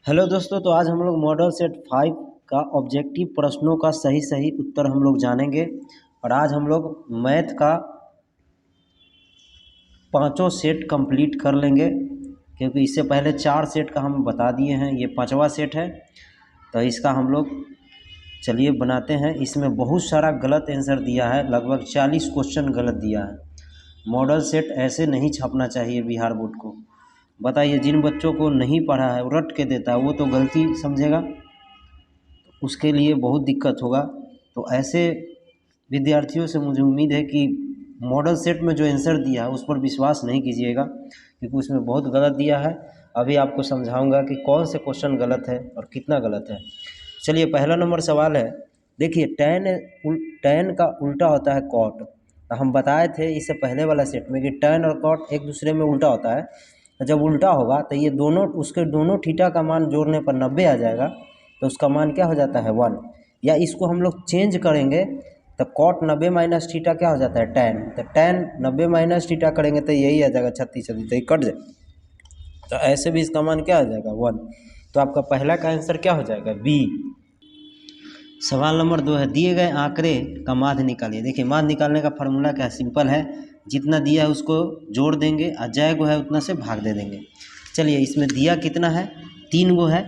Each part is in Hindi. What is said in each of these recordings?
हेलो दोस्तों, तो आज हम लोग मॉडल सेट 5 का ऑब्जेक्टिव प्रश्नों का सही उत्तर हम लोग जानेंगे। और आज हम लोग मैथ का पांचों सेट कंप्लीट कर लेंगे, क्योंकि इससे पहले 4 सेट का हम बता दिए हैं। ये 5वां सेट है, तो इसका हम लोग चलिए बनाते हैं। इसमें बहुत सारा गलत आंसर दिया है, लगभग 40 क्वेश्चन गलत दिया है। मॉडल सेट ऐसे नहीं छापना चाहिए बिहार बोर्ड को। बताइए, जिन बच्चों को नहीं पढ़ा है वो रट के देता है, वो तो गलती समझेगा, उसके लिए बहुत दिक्कत होगा। तो ऐसे विद्यार्थियों से मुझे उम्मीद है कि मॉडल सेट में जो आंसर दिया है उस पर विश्वास नहीं कीजिएगा, क्योंकि उसमें बहुत गलत दिया है। अभी आपको समझाऊंगा कि कौन से क्वेश्चन गलत है और कितना गलत है। चलिए, पहला नंबर सवाल है। देखिए, टैन का उल्टा होता है कॉट। तो हम बताए थे इससे पहले वाला सेट में कि टैन और कॉट एक दूसरे में उल्टा होता है। तो जब उल्टा होगा तो ये दोनों, उसके दोनों थीटा का मान जोड़ने पर 90 आ जाएगा, तो उसका मान क्या हो जाता है 1। या इसको हम लोग चेंज करेंगे तो कॉट 90 माइनस थीटा क्या हो जाता है टैन। तो टैन 90 माइनस थीटा करेंगे तो यही आ जाएगा 36, तो ये कट जाए, तो ऐसे भी इसका मान क्या आ जाएगा 1। तो आपका पहला का आंसर क्या हो जाएगा बी। सवाल नंबर 2 है, दिए गए आंकड़े का माध्य निकालिए। देखिए, माध्य निकालने का फार्मूला क्या है, सिंपल है। जितना दिया है उसको जोड़ देंगे और जय गो है उतना से भाग दे देंगे। चलिए, इसमें दिया कितना है, 3 गो है,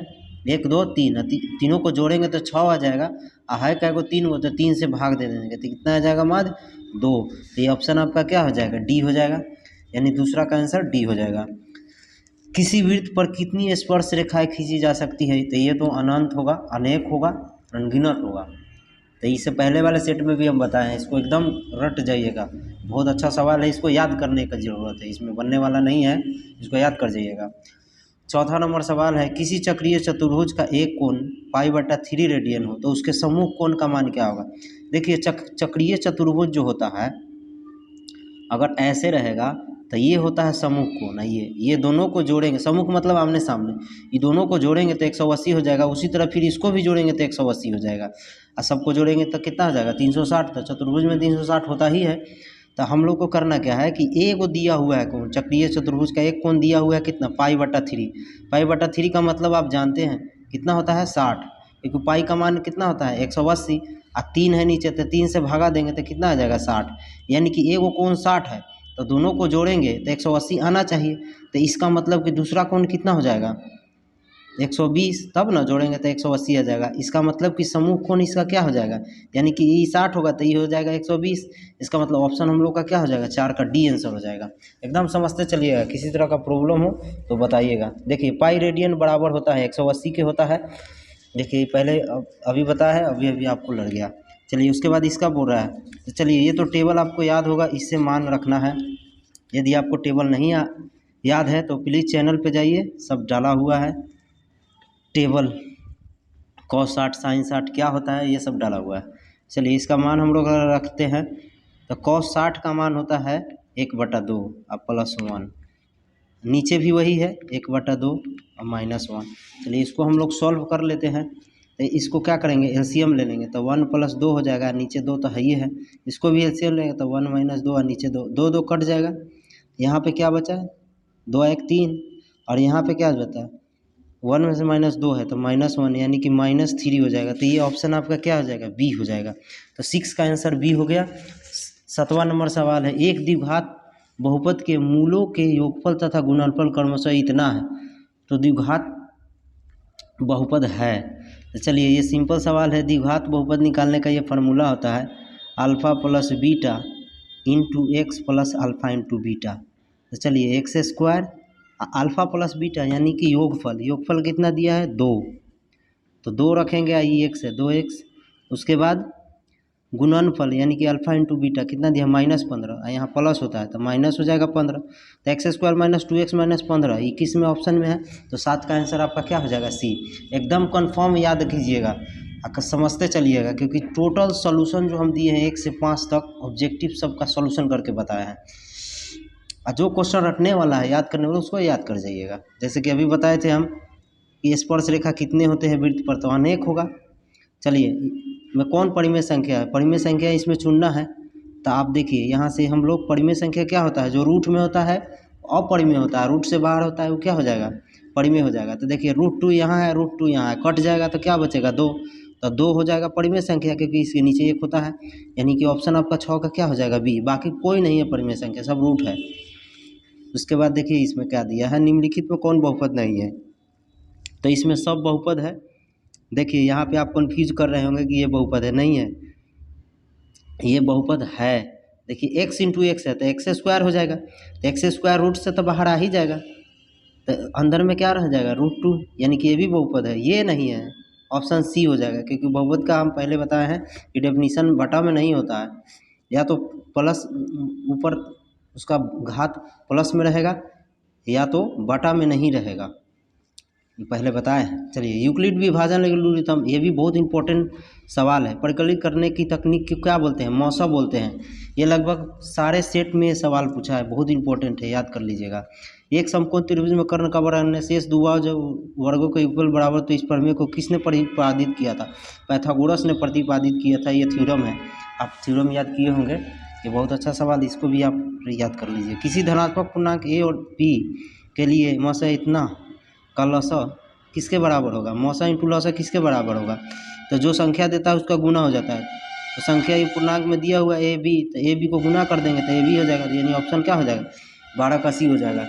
1 2 3, तीनों को जोड़ेंगे तो 6 आ जाएगा। है क्या गो, 3 गो, तो 3 से भाग दे देंगे तो कितना आ जाएगा माध्य 2। तो ये ऑप्शन आपका क्या हो जाएगा, डी हो जाएगा, यानी दूसरा का आंसर डी हो जाएगा। किसी वृत्त पर कितनी स्पर्श रेखाएं खींची जा सकती है, तो ये तो अनंत होगा, अनेक होगा, अनगिनत होगा। तो इससे पहले वाले सेट में भी हम बताए हैं, इसको एकदम रट जाइएगा। बहुत अच्छा सवाल है, इसको याद करने की ज़रूरत है, इसमें बनने वाला नहीं है, इसको याद कर जाइएगा। चौथा नंबर सवाल है, किसी चक्रीय चतुर्भुज का एक कोण π/3 रेडियन हो तो उसके सम्मुख कोण का मान क्या होगा। देखिए, चक्रीय चतुर्भुज जो होता है, अगर ऐसे रहेगा तो ये होता है सम्मुख कोण। ये दोनों को जोड़ेंगे, सम्मुख मतलब आमने सामने, ये दोनों को जोड़ेंगे तो 180 हो जाएगा। उसी तरह फिर इसको भी जोड़ेंगे तो 180 हो जाएगा, और सबको जोड़ेंगे तो कितना हो जाएगा 360। तो चतुर्भुज में 360 होता ही है। तो हम लोग को करना क्या है कि एक दिया हुआ है कोण, चक्रीय चतुर्भुज का एक कोण दिया हुआ है कितना, π/3। π/3 का मतलब आप जानते हैं कितना होता है 60, क्योंकि पाई का मान कितना होता है 180, और 3 है नीचे तो 3 से भागा देंगे तो कितना आ जाएगा 60। यानी कि एक कोण 60 है, तो दोनों को जोड़ेंगे तो 180 आना चाहिए। तो इसका मतलब कि दूसरा कोण कितना हो जाएगा 120, तब ना जोड़ेंगे तो 180 आ जाएगा। इसका मतलब कि समूह कोण इसका क्या हो जाएगा, यानी कि ये 60 होगा तो ये हो जाएगा 120। इसका मतलब ऑप्शन हम लोग का क्या हो जाएगा, 4 का डी आंसर हो जाएगा। एकदम समझते चलिएगा, किसी तरह का प्रॉब्लम हो तो बताइएगा। देखिए, पाई रेडियन बराबर होता है 180 के होता है। देखिए, पहले अभी बताया है, अभी आपको लड़ गया। चलिए, उसके बाद इसका बोल रहा है, तो चलिए ये तो टेबल आपको याद होगा, इससे मान रखना है। यदि आपको टेबल नहीं याद है तो प्लीज़ चैनल पे जाइए, सब डाला हुआ है टेबल। cos 60 sin 60 क्या होता है ये सब डाला हुआ है। चलिए, इसका मान हम लोग रखते हैं, तो cos 60 का मान होता है 1/2 और +1। नीचे भी वही है 1/2 और -1। चलिए, इसको हम लोग सॉल्व कर लेते हैं। तो इसको क्या करेंगे, एलसीएम ले लेंगे तो 1 + 2 हो जाएगा, नीचे 2 तो है ही है। इसको भी एलसीएम लेंगे तो 1 - 2 और नीचे 2, 2 2 कट जाएगा। यहाँ पे क्या बचा है, 2 1 3, और यहाँ पे क्या बचा है 1 में से -2 है तो -1, यानी कि -3 हो जाएगा। तो ये ऑप्शन आपका क्या हो जाएगा, बी हो जाएगा। तो 6 का आंसर बी हो गया। 7वां नंबर सवाल है, एक द्विघात बहुपद के मूलों के योगफल तथा गुणनफल क्रमशः इतना है, तो द्विघात बहुपद है। तो चलिए, ये सिंपल सवाल है। द्विघात बहुपद निकालने का ये फार्मूला होता है alpha plus beta into x plus alpha into beta. तो चलिए, x square alpha plus beta यानी कि योगफल कितना दिया है 2, तो 2 रखेंगे, आई एक्स है 2x। उसके बाद गुणनफल यानी कि अल्फ़ा इंटू बीटा कितना दिया -15, यहाँ प्लस होता है तो माइनस हो जाएगा 15। तो एक्स स्क्वायर -2x -15 21 में ऑप्शन में है। तो 7 का आंसर आपका क्या हो जाएगा, सी। एकदम कंफर्म याद कीजिएगा, समझते चलिएगा, क्योंकि टोटल सॉल्यूशन जो हम दिए हैं 1 से 5 तक ऑब्जेक्टिव सबका सॉल्यूशन करके बताया है। और जो क्वेश्चन रटने वाला है, याद करने वाला, उसको याद कर जाइएगा। जैसे कि अभी बताए थे हम कि स्पर्श रेखा कितने होते हैं वृत्त पर, तो अनेक होगा। चलिए, में कौन परिमेय संख्या है, परिमेय संख्या इसमें चुनना है। तो आप देखिए, यहाँ से हम लोग परिमेय संख्या क्या होता है, जो रूट में होता है अपरिमेय होता है, रूट से बाहर होता है वो क्या हो जाएगा परिमेय हो जाएगा। तो देखिए √2 यहाँ है, √2 यहाँ है, कट जाएगा तो क्या बचेगा 2, तो 2 हो जाएगा परिमेय संख्या, क्योंकि इसके नीचे 1 होता है, यानी कि ऑप्शन आपका 6 का क्या हो जाएगा बी। बाकी कोई नहीं है परिमेय संख्या, सब रूट है। उसके बाद देखिए इसमें क्या दिया है, निम्नलिखित में कौन बहुपद नहीं है, तो इसमें सब बहुपद है। देखिए यहाँ पे आप कंफ्यूज कर रहे होंगे कि ये बहुपद है, नहीं है, ये बहुपद है। देखिए x इंटू एक्स है तो एक्स स्क्वायर हो जाएगा, तो एक्स स्क्वायर रूट से तो बाहर आ ही जाएगा, तो अंदर में क्या रह जाएगा √2, यानी कि ये भी बहुपद है, ये नहीं है, ऑप्शन सी हो जाएगा। क्योंकि बहुपद का हम पहले बताए हैं कि डेफिनीशन बटा में नहीं होता है, या तो प्लस ऊपर उसका घात प्लस में रहेगा या तो बटा में नहीं रहेगा, ये पहले बताए हैं। चलिए यूक्लिड विभाजन एल्गोरिथम, ये भी बहुत इंपॉर्टेंट सवाल है। परिकलित करने की तकनीक को क्या बोलते हैं, मौसा बोलते हैं। ये लगभग सारे सेट में ये सवाल पूछा है, बहुत इंपॉर्टेंट है, याद कर लीजिएगा। एक समकोण त्रिभुज में कर्ण का वर्ग शेष दुआ जब वर्गों के इक्वल बराबर, तो इस प्रमेय को किसने प्रतिपादित किया था, पाइथागोरस ने प्रतिपादित किया था। ये थ्योरम है, आप थ्योरम याद किए होंगे, ये बहुत अच्छा सवाल, इसको भी आप याद कर लीजिए। किसी धनात्मक पूर्णांक ए और बी के लिए मौसा इतना का लसा किसके बराबर होगा, मौसा इंटू लसा किसके बराबर होगा, तो जो संख्या देता है उसका गुना हो जाता है। तो संख्या ये पूर्णांक में दिया हुआ ए बी, तो ए बी को गुना कर देंगे तो ए बी हो जाएगा, तो यानी ऑप्शन क्या हो जाएगा 12 का सी हो जाएगा।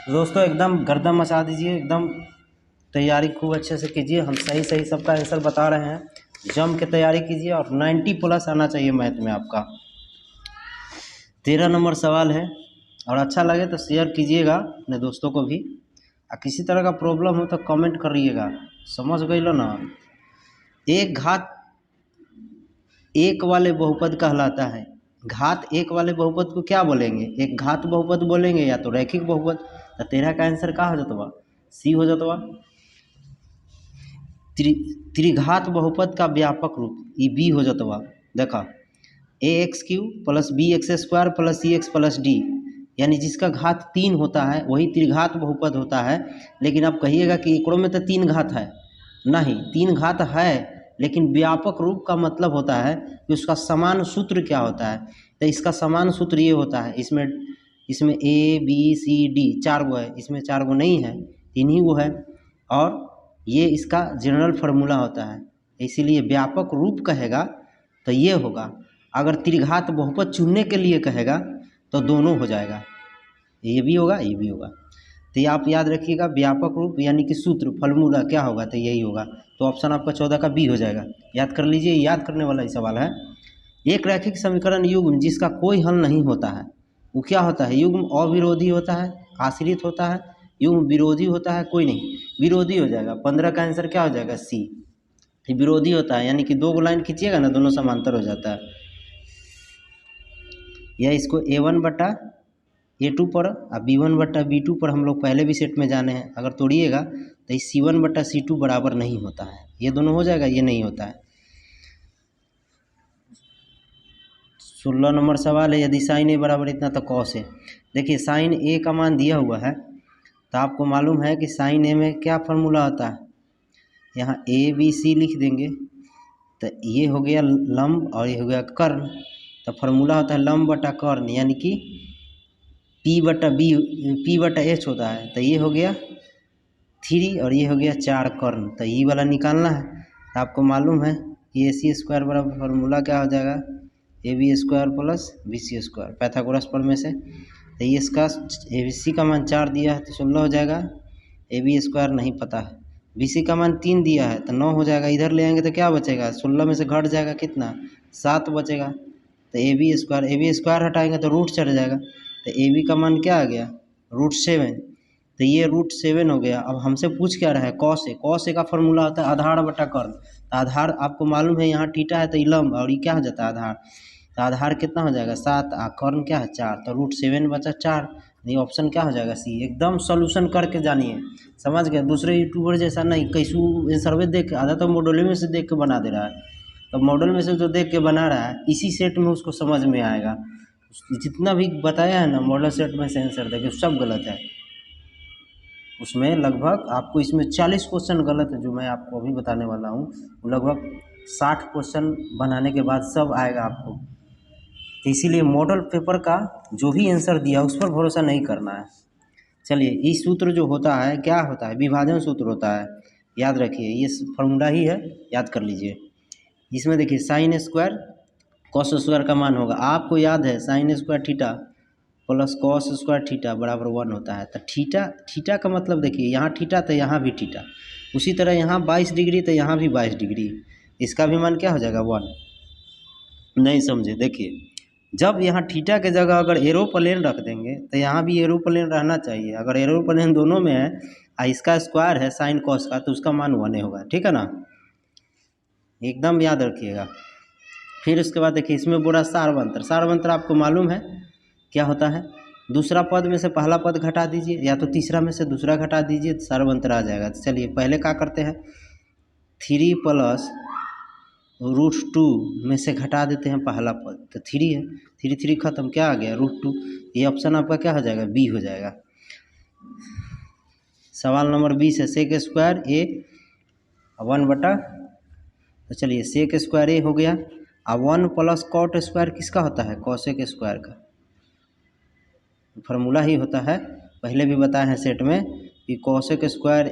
दोस्तों एकदम गर्दन मचा दीजिए, एकदम तैयारी खूब अच्छे से कीजिए, हम सही सही सबका आंसर बता रहे हैं, जम के तैयारी कीजिए और 90+ आना चाहिए मैथ में आपका। 13 नंबर सवाल है, और अच्छा लगे तो शेयर कीजिएगा अपने दोस्तों को भी, और किसी तरह का प्रॉब्लम हो तो कमेंट करिएगा, समझ गई लो ना। एक घात एक वाले बहुपद कहलाता है, घात एक वाले बहुपद को क्या बोलेंगे, एक घात बहुपद बोलेंगे या तो रैखिक बहुपद। तो 13 का आंसर क्या हो जाता, सी हो जाता। त्रिघात बहुपद का व्यापक रूप ये बी हो जाता। देखा ax³ + bx² + cx + d, यानी जिसका घात 3 होता है वही त्रिघात बहुपद होता है। लेकिन आप कहिएगा कि एकड़ों में तो 3 घात है, नहीं 3 घात है, लेकिन व्यापक रूप का मतलब होता है कि उसका समान सूत्र क्या होता है। तो इसका समान सूत्र ये होता है, इसमें a b c d 4 गो है, इसमें 4 गो नहीं है, 3 ही गो है, और ये इसका जनरल फार्मूला होता है। इसीलिए व्यापक रूप कहेगा तो ये होगा। अगर त्रिघात बहुपद चुनने के लिए कहेगा तो दोनों हो जाएगा, ये भी होगा ये भी होगा। तो ये आप याद रखिएगा, व्यापक रूप यानी कि सूत्र फार्मूला क्या होगा, तो यही होगा। तो ऑप्शन आपका 14 का बी हो जाएगा, याद कर लीजिए, याद करने वाला ही सवाल है। एक रैखिक समीकरण युग्म जिसका कोई हल नहीं होता है वो क्या होता है, युग्म अविरोधी होता है, आश्रित होता है, युग्म विरोधी होता है, कोई नहीं, विरोधी हो जाएगा। 15 का आंसर क्या हो जाएगा सी, विरोधी होता है, यानी कि 2 लाइन खींचिएगा ना दोनों समांतर हो जाता है। या इसको a1/a2 पर और b1/b2 पर हम लोग पहले भी सेट में जाने हैं, अगर तोड़िएगा तो इस c1/c2 बराबर नहीं होता है, ये दोनों हो जाएगा, ये नहीं होता है। 16 नंबर सवाल है, यदि साइन ए बराबर इतना तो कॉस है। देखिए साइन ए का मान दिया हुआ है, तो आपको मालूम है कि साइन ए में क्या फार्मूला होता है, यहाँ ए बी सी लिख देंगे, तो ये हो गया लंब और ये हो गया कर्ण, तो फार्मूला होता है लंब बटा कर्ण, यानी कि P/H होता है। तो ये हो गया 3 और ये हो गया 4 कर्ण, तो ये वाला निकालना है। तो आपको मालूम है कि AC² बराबर फार्मूला क्या हो जाएगा, AB² + BC², पाइथागोरस प्रमेय से। तो ये इसका ABC का मान 4 दिया है तो 16 हो जाएगा, AB² नहीं पता है, BC का मान 3 दिया है तो 9 हो जाएगा, इधर ले आएंगे तो क्या बचेगा, 16 में से घट जाएगा कितना, 7 बचेगा। तो AB² हटाएंगे तो रूट चढ़ जाएगा, तो AB का मान क्या आ गया √7, तो ये √7 हो गया। अब हमसे पूछ क्या रहा है, कॉस ए का फार्मूला होता है आधार बटा कर्ण, तो आधार आपको मालूम है यहाँ थीटा है तो ये लंब और ये क्या हो जाता है आधार, तो आधार कितना हो जाएगा 7 और कर्ण क्या है 4, तो √7 बचा 4, ये ऑप्शन क्या हो जाएगा सी। एकदम सोल्यूशन करके जानिए, समझ गए, दूसरे यूट्यूबर जैसा नहीं कैसू सर्वे देख के, आधा तो मॉडल में से देख के बना दे रहा है, तो मॉडल में से जो देख के बना रहा है इसी सेट में उसको समझ में आएगा। जितना भी बताया है ना मॉडल सेट में से आंसर देखे सब गलत है, उसमें लगभग आपको इसमें 40 क्वेश्चन गलत है जो मैं आपको अभी बताने वाला हूँ, लगभग 60 क्वेश्चन बनाने के बाद सब आएगा आपको। तो इसीलिए मॉडल पेपर का जो भी आंसर दिया उस पर भरोसा नहीं करना है, चलिए, इस सूत्र जो होता है क्या होता है, विभाजन सूत्र होता है, याद रखिए, ये फॉर्मूला ही है, याद कर लीजिए। इसमें देखिए साइन स्क्वायर कॉस स्क्वायर का मान होगा, आपको याद है sine square theta plus cos square theta बराबर 1 होता है। तो थीटा का मतलब देखिए, यहाँ थीटा तो यहाँ भी थीटा, उसी तरह यहाँ 22 डिग्री तो यहाँ भी 22 डिग्री, इसका भी मान क्या हो जाएगा 1। नहीं समझे, देखिए जब यहाँ थीटा के जगह अगर एरोप्लेन रख देंगे तो यहाँ भी एरोप्लेन रहना चाहिए। अगर एरोप्लेन दोनों में है और इसका स्क्वायर है साइन कॉस का, तो उसका मान 1 होगा, ठीक है ना, एकदम याद रखिएगा। फिर उसके बाद देखिए इसमें बोला सारवंतर आपको मालूम है क्या होता है, दूसरा पद में से पहला पद घटा दीजिए या तो तीसरा में से दूसरा घटा दीजिए तो सारवंतर आ जाएगा। तो चलिए पहले क्या करते हैं, 3 प्लस √2 में से घटा देते हैं पहला पद, तो 3 है, 3 खत्म, क्या आ गया √2। ये ऑप्शन आपका क्या हो जाएगा, बी हो जाएगा। सवाल नंबर 20 है सेक स्क्वायर ए 1/, तो चलिए सेक स्क्वायर ए हो गया। अब 1 प्लस कॉट स्क्वायर किसका होता है, कॉसेक स्क्वायर का, फार्मूला ही होता है, पहले भी बताए हैं सेट में कि कॉसेक स्क्वायर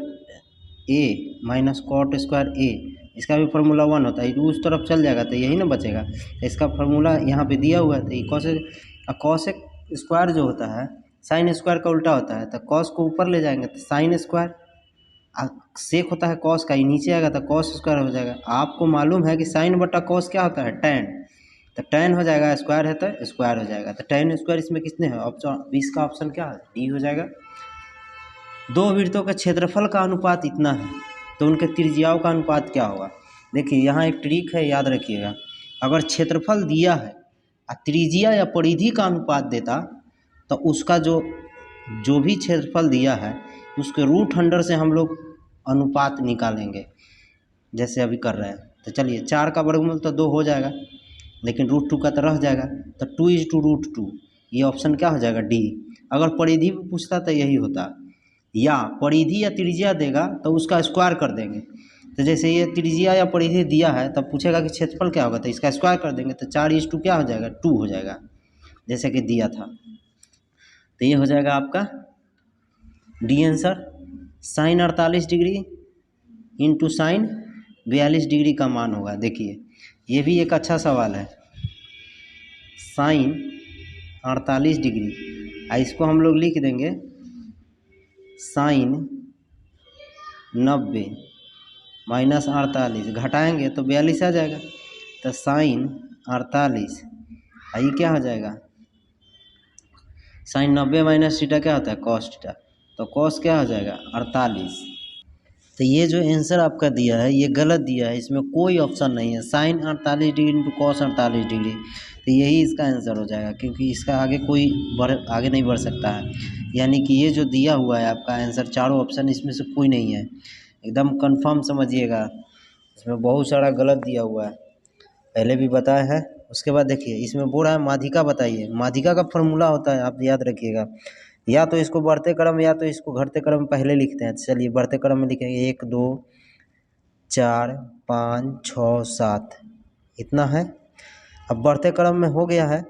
ए माइनस कॉट स्क्वायर ए, इसका भी फार्मूला 1 होता है। उस तरफ चल जाएगा तो यही ना बचेगा, इसका फार्मूला यहाँ पे दिया हुआ है। तो ये कॉसेक स्क्वायर जो होता है साइन स्क्वायर का उल्टा होता है, तो कॉस को ऊपर ले जाएंगे तो साइन स्क्वायर, सेक होता है कॉस का, ये नीचे आएगा तो कॉस स्क्वायर हो जाएगा। आपको मालूम है कि साइन बटा कॉस क्या होता है, टैन, तो टैन हो जाएगा, स्क्वायर है तो स्क्वायर हो जाएगा। तो टैन स्क्वायर इसमें कितने हैं, ऑप्शन 20 का ऑप्शन क्या है, डी हो जाएगा। दो वृत्तों का क्षेत्रफल का अनुपात इतना है तो उनके त्रिज्याओं का अनुपात क्या होगा। देखिए यहाँ एक ट्रिक है, याद रखिएगा, अगर क्षेत्रफल दिया है और त्रिज्या या परिधि का अनुपात देता तो उसका जो भी क्षेत्रफल दिया है उसके √100 से हम लोग अनुपात निकालेंगे, जैसे अभी कर रहे हैं। तो चलिए 4 का वर्गमूल तो 2 हो जाएगा, लेकिन √2 का तो रह जाएगा, तो 2:√2, ये ऑप्शन क्या हो जाएगा, डी। अगर परिधि में पूछता तो यही होता, या परिधि या त्रिज्या देगा तो उसका स्क्वायर कर देंगे। तो जैसे ये त्रिज्या या परिधि दिया है तब पूछेगा कि क्षेत्रफल क्या होगा, तो इसका स्क्वायर कर देंगे, तो 4:2 क्या हो जाएगा, 2 हो जाएगा, जैसे कि दिया था। तो ये हो जाएगा आपका D answer. Sine 48 degree into sine 42 degree का मान होगा। देखिए ये भी एक अच्छा सवाल है, साइन 48 डिग्री, इसको हम लोग लिख देंगे साइन 90 माइनस 48, घटाएंगे तो 42 आ जाएगा, तो साइन 48, ये क्या हो जाएगा, साइन 90 माइनस थीटा क्या होता है, कॉस थीटा, तो कॉस क्या हो जाएगा 48। तो ये जो आंसर आपका दिया है ये गलत दिया है, इसमें कोई ऑप्शन नहीं है, sine 48 degree into cos 48 degree, तो यही इसका आंसर हो जाएगा, क्योंकि इसका आगे कोई आगे नहीं बढ़ सकता है। यानी कि ये जो दिया हुआ है आपका आंसर, चारों ऑप्शन इसमें से कोई नहीं है, एकदम कंफर्म समझिएगा, इसमें बहुत सारा गलत दिया हुआ है, पहले भी बताया है। उसके बाद देखिए इसमें बोल रहा है माध्यिका बताइए, माध्यिका का फॉर्मूला होता है, आप याद रखिएगा, या तो इसको बढ़ते क्रम या तो इसको घटते क्रम पहले लिखते हैं। चलिए बढ़ते क्रम में लिखेंगे 1 2 4 5 6 7, इतना है। अब बढ़ते क्रम में हो गया है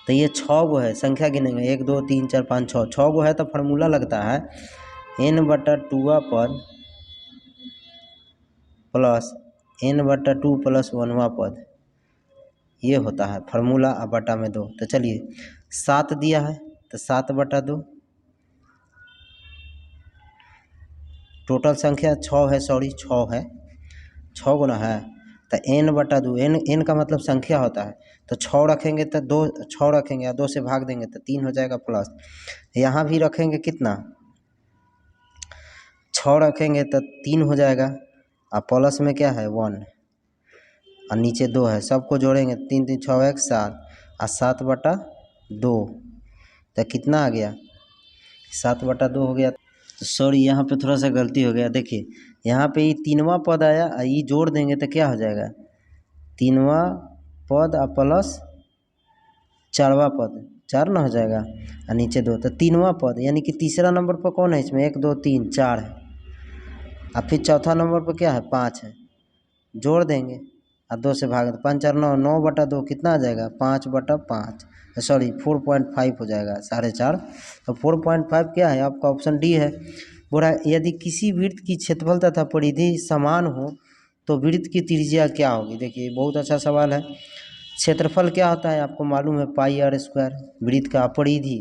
तो ये 6 गो है, संख्या गिनेंगे 1 2 3 4 5 6 गो है, तो फार्मूला लगता है n/2 पद प्लस n/2 प्लस 1वां पद, ये होता है फार्मूला, बटा में 2। तो चलिए 7 दिया है तो 7/2, टोटल संख्या 6 है, 6 है, 6 गुना है, तो n/2, n का मतलब संख्या होता है, तो 6 रखेंगे तो 2, 6 रखेंगे या 2 से भाग देंगे तो 3 हो जाएगा, प्लस यहाँ भी रखेंगे कितना, 6 रखेंगे तो 3 हो जाएगा, और प्लस में क्या है 1 और नीचे 2 है, सबको जोड़ेंगे 3 3 6 1 7 और 7/2, तो कितना आ गया 7/2 हो गया। सॉरी यहाँ पे थोड़ा सा गलती हो गया, देखिए यहाँ पे ये 3वां पद आया, ये जोड़ देंगे तो क्या हो जाएगा 3वां पद और प्लस 4वां पद, 4 ना हो जाएगा, और नीचे 2, तो 3वां पद, यानी कि तीसरा नंबर पर कौन है इसमें, 1 2 3 4 है, और फिर चौथा नंबर पर क्या है 5 है, जोड़ देंगे और 2 से भाग, 5 4 9, 9/2 कितना आ जाएगा 5/5, सॉरी 4.5 हो जाएगा 4.5। तो 4.5 क्या है आपका ऑप्शन डी है। बोल रहा है यदि किसी वृत्त की क्षेत्रफल तथा परिधि समान हो तो वृत्त की त्रिज्या क्या होगी। देखिए बहुत अच्छा सवाल है। क्षेत्रफल क्या होता है आपको मालूम है, पाई आर स्क्वायर। वृत्त का परिधि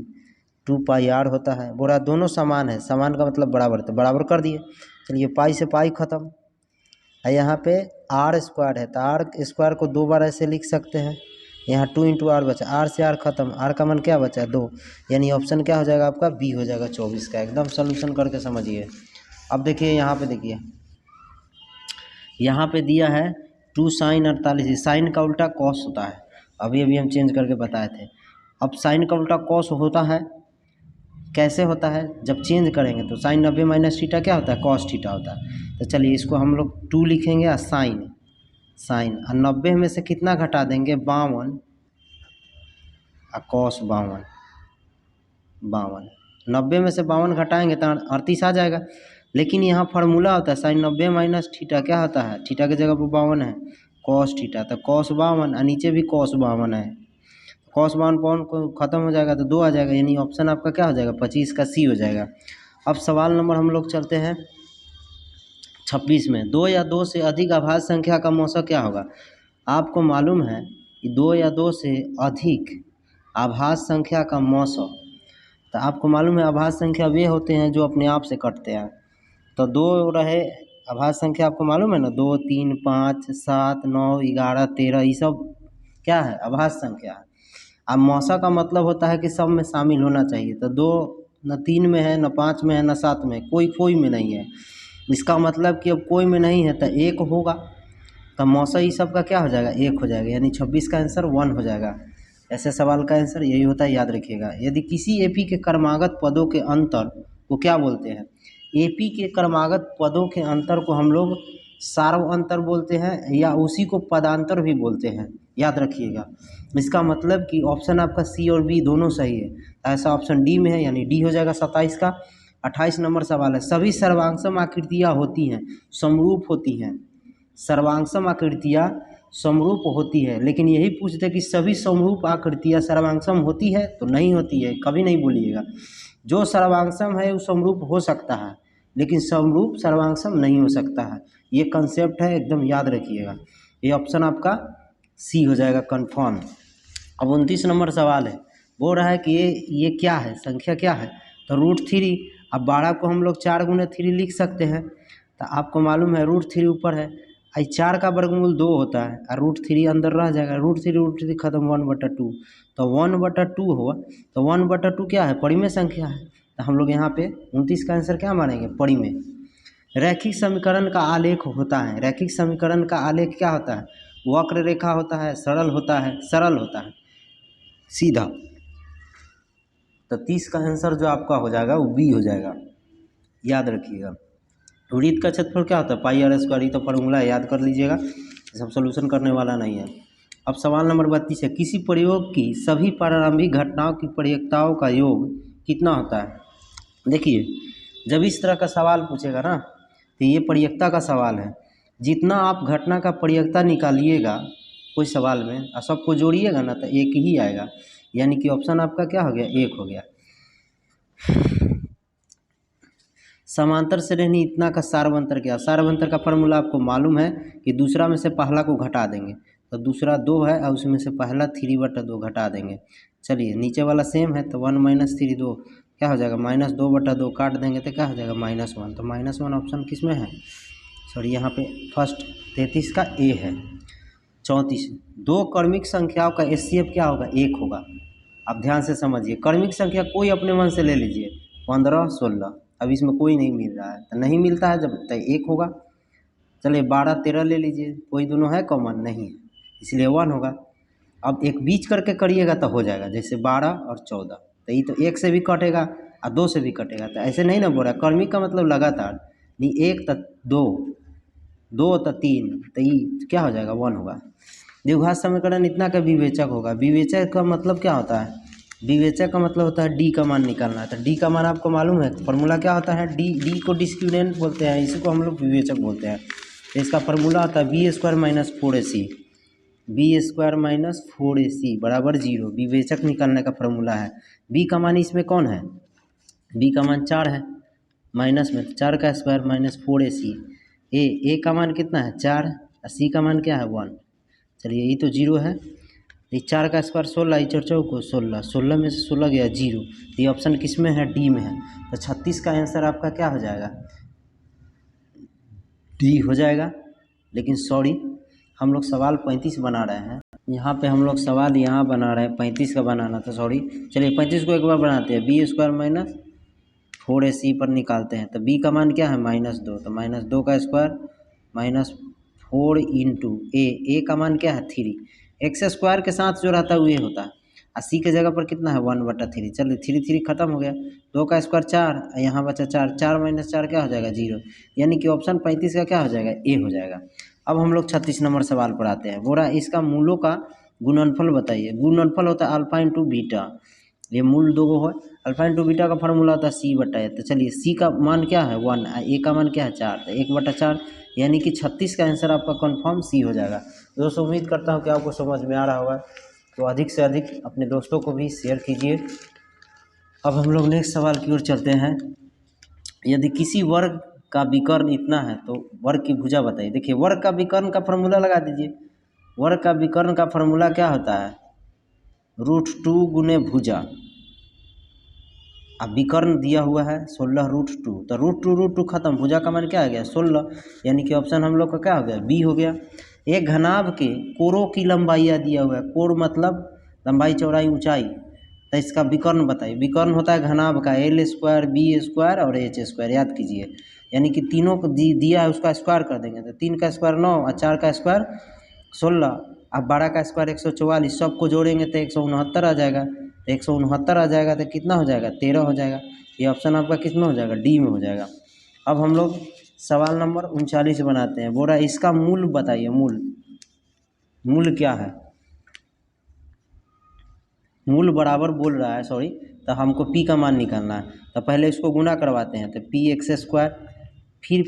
2 पाई आर होता है। बोला दोनों समान है, समान का मतलब बराबर, तो बराबर कर दिए। चलिए पाई से पाई खत्म, यहाँ पे आर स्क्वायर है तो आर स्क्वायर को 2 बार ऐसे लिख सकते हैं। यहाँ 2 इंटू आर बचा, आर से आर खत्म, आर का मान क्या बचा 2, यानी ऑप्शन क्या हो जाएगा आपका बी हो जाएगा 24 का। एकदम सोल्यूशन करके समझिए। अब देखिए यहाँ पे, देखिए यहाँ पे दिया है 2 साइन 48, साइन का उल्टा कॉस होता है। अभी हम चेंज करके बताए थे। अब साइन का उल्टा कॉस होता है, कैसे होता है जब चेंज करेंगे तो साइन 90 माइनस थीटा क्या होता है, कॉस थीटा होता है। तो चलिए इसको हम लोग 2 लिखेंगे और साइन और 90 में से कितना घटा देंगे 52 और कॉस 52। 90 में से 52 घटाएंगे तो 38 आ जाएगा। लेकिन यहाँ फार्मूला होता है साइन 90 माइनस थीटा क्या होता है, थीटा की जगह पर 52 है, कॉस थीटा। तो कॉस 52 और नीचे भी कॉस 52 है। कॉस 52 को खत्म हो जाएगा तो 2 आ जाएगा, यानी ऑप्शन आपका क्या हो जाएगा 25 का सी हो जाएगा। अब सवाल नंबर हम लोग चलते हैं 26 में। 2 या 2 से अधिक आभाज्य संख्या का मौसा क्या होगा। आपको मालूम है कि 2 या 2 से अधिक आभाज्य संख्या का मौसा, तो आपको मालूम है आभाज्य संख्या वे होते हैं जो अपने आप से कटते हैं। तो 2 रहे आभाज्य संख्या, आपको मालूम है ना, 2, 3, 5, 7, 9, 11, 13, ये सब क्या है आभाज्य संख्या है। अब मौसा का मतलब होता है कि सब में शामिल होना चाहिए। तो 2 न 3 में है, न 5 में है, न 7 में, कोई में नहीं है। इसका मतलब कि अब कोई में नहीं है तो 1 होगा, तो मौसा ये सब का क्या हो जाएगा 1 हो जाएगा, यानी 26 का आंसर 1 हो जाएगा। ऐसे सवाल का आंसर यही होता है, याद रखिएगा। यदि किसी एपी के क्रमागत पदों के अंतर को क्या बोलते हैं, एपी के क्रमागत पदों के अंतर को हम लोग सार्व अंतर बोलते हैं या उसी को पदांतर भी बोलते हैं, याद रखिएगा। इसका मतलब कि ऑप्शन आपका सी और बी दोनों सही है, ऐसा ऑप्शन डी में है, यानी डी हो जाएगा 27 का। 28 नंबर सवाल है, सभी सर्वांगसम आकृतियाँ होती हैं, समरूप होती हैं। सर्वांगसम आकृतियाँ समरूप होती है, लेकिन यही पूछते कि सभी समरूप आकृतियाँ सर्वांगसम होती है तो नहीं होती है, कभी नहीं बोलिएगा। जो सर्वांगसम है वो समरूप हो सकता है, लेकिन समरूप सर्वांगसम नहीं हो सकता है। ये कंसेप्ट है, एकदम याद रखिएगा। ये ऑप्शन आपका सी हो जाएगा कन्फर्म। अब 29 नंबर सवाल है, बोल रहा है कि ये क्या है, संख्या क्या है, तो √3। अब 12 को हम लोग 4 गुने 3 लिख सकते हैं, तो आपको मालूम है √3 ऊपर है, 4 का वर्गमूल 2 होता है और √3 अंदर रह जाएगा। √3 खत्म 1/2, तो 1/2 हुआ। तो 1/2 क्या है, परिमेय संख्या है। तो हम लोग यहाँ पे 29 का आंसर क्या मानेंगे, परिमेय। रैखिक समीकरण का आलेख होता है, रैखिक समीकरण का आलेख क्या होता है, वक्र रेखा होता है, सरल होता है, सीधा। तो 30 का आंसर जो आपका हो जाएगा वो बी हो जाएगा, याद रखिएगा। वृत्त का क्षेत्रफल क्या होता है, पाई आर स्क्वायर, ये तो फॉर्मूला है, याद कर लीजिएगा, सब सोल्यूशन करने वाला नहीं है। अब सवाल नंबर 32 है, किसी प्रयोग की सभी प्रारंभिक घटनाओं की प्रयक्ताओं का योग कितना होता है। देखिए जब इस तरह का सवाल पूछेगा ना, तो ये प्रयक्ता का सवाल है। जितना आप घटना का प्रयक्ता निकालिएगा कोई सवाल में और सबको जोड़िएगा ना तो एक ही आएगा, यानी कि ऑप्शन आपका क्या हो गया, 1 हो गया। समांतर श्रेणी इतना का सार्वंतर क्या, सार्वंतर का फॉर्मूला आपको मालूम है कि दूसरा में से पहला को घटा देंगे, तो दूसरा 2 है और उसमें से पहला 3/2 घटा देंगे। चलिए नीचे वाला सेम है, तो 1 - 3 2 क्या हो जाएगा, -2/2 काट देंगे तो क्या हो जाएगा -1। तो -1 ऑप्शन किस में है, सॉरी यहाँ पे फर्स्ट 33 का ए है। 34, 2 क्रमिक संख्याओं का एचसीएफ क्या होगा, 1 होगा। आप ध्यान से समझिए, क्रमिक संख्या कोई अपने मन से ले लीजिए, 15, 16, अब इसमें कोई नहीं मिल रहा है, तो नहीं मिलता है जब, तो 1 होगा। चलिए 12, 13 ले लीजिए, कोई दोनों है कॉमन, नहीं है, इसलिए 1 होगा। अब एक बीच करके करिएगा तो हो जाएगा, जैसे 12 और 14, तो ये तो 1 से भी कटेगा और 2 से भी कटेगा, तो ऐसे नहीं ना बोल रहा। क्रमिक का मतलब लगातार, नहीं 1 तो 2, 2 तो 3, तो ये क्या हो जाएगा 1 होगा। द्विघात समीकरण इतना का विवेचक होगा। विवेचक का मतलब क्या होता है, विवेचक का मतलब होता है डी का मान निकालना है। तो डी का मान आपको मालूम है, फॉर्मूला क्या होता है, डी को डिस्क्रिमिनेंट बोलते हैं, इसी को हम लोग विवेचक बोलते हैं। तो इसका फॉर्मूला होता है b² - 4ac। b² minus 4ac बराबर 0। विवेचक निकालने का फॉर्मूला है। b का मान इसमें कौन है, b का मान 4 है, माइनस में 4 का स्क्वायर माइनस 4ac। a का मान कितना है 4, c का मान क्या है 1। चलिए ये तो 0 है, ये 4 का स्क्वायर 16, ये 4 चौको 16, 16 में से 16 गया 0। ये ऑप्शन किस में है, डी में है। तो 36 का आंसर आपका क्या हो जाएगा, डी हो जाएगा। लेकिन सॉरी, हम लोग सवाल 35 बना रहे हैं, यहाँ पे हम लोग सवाल यहाँ बना रहे हैं, 35 का बनाना था, सॉरी। चलिए 35 को एक बार बनाते हैं, b² माइनस 4ac पर निकालते हैं। तो b का मान क्या है -2, तो -2 का स्क्वायर माइनस 4 इंटू a का मान क्या है 3, एक्स स्क्वायर के साथ जो रहता है वो ये होता है। और c के जगह पर कितना है 1/3। चलिए 3 3 खत्म हो गया, 2 का स्क्वायर 4, यहाँ बचा 4, 4 माइनस 4 क्या हो जाएगा 0। यानी कि ऑप्शन 35 का क्या हो जाएगा, ए हो जाएगा। अब हम लोग 36 नंबर सवाल पर आते हैं। बोला इसका मूलों का गुणनफल बताइए। गुणनफल होता है अल्फा इंटू बीटा, ये मूल दो है, अल्फा इंटू बीटा का फार्मूला होता है c/a। तो चलिए c का मान क्या है 1, a का मान क्या है 4, तो 1/4, यानी कि 36 का आंसर आपका कंफर्म c हो जाएगा। दोस्तों उम्मीद करता हूँ कि आपको समझ में आ रहा होगा, तो अधिक से अधिक अपने दोस्तों को भी शेयर कीजिए। अब हम लोग नेक्स्ट सवाल की ओर चलते हैं। यदि किसी वर्ग का विकर्ण इतना है तो वर्ग की भुजा बताइए। देखिए वर्ग का विकर्ण का फार्मूला लगा दीजिए। वर्ग का विकर्ण का फार्मूला क्या होता है, √2 गुने भुजा। अब विकर्ण दिया हुआ है 16√2, तो √2 खत्म, भुजा का मान क्या आ गया 16, यानी कि ऑप्शन हम लोग का क्या हो गया, बी हो गया। एक घनाभ के कोरों की लंबाई दिया हुआ है, कोर मतलब लंबाई चौड़ाई ऊंचाई, तो इसका विकर्ण बताइए। विकर्ण होता है घनाभ का l² b² और h², याद कीजिए। यानी कि तीनों को दिया है उसका स्क्वायर कर देंगे, तो 3 का स्क्वायर 9 और 4 का स्क्वायर 16, अब 12 का स्क्वायर 144, सबको जोड़ेंगे तो 169 आ जाएगा। 169 आ जाएगा तो कितना हो जाएगा 13 हो जाएगा। ये ऑप्शन आपका किस में हो जाएगा, डी में हो जाएगा। अब हम लोग सवाल नंबर 39 बनाते हैं। बोला इसका मूल बताइए। मूल क्या है, मूल बराबर बोल रहा है, सॉरी, तो हमको p का मान निकालना है। तो पहले इसको गुना करवाते हैं, तो px², फिर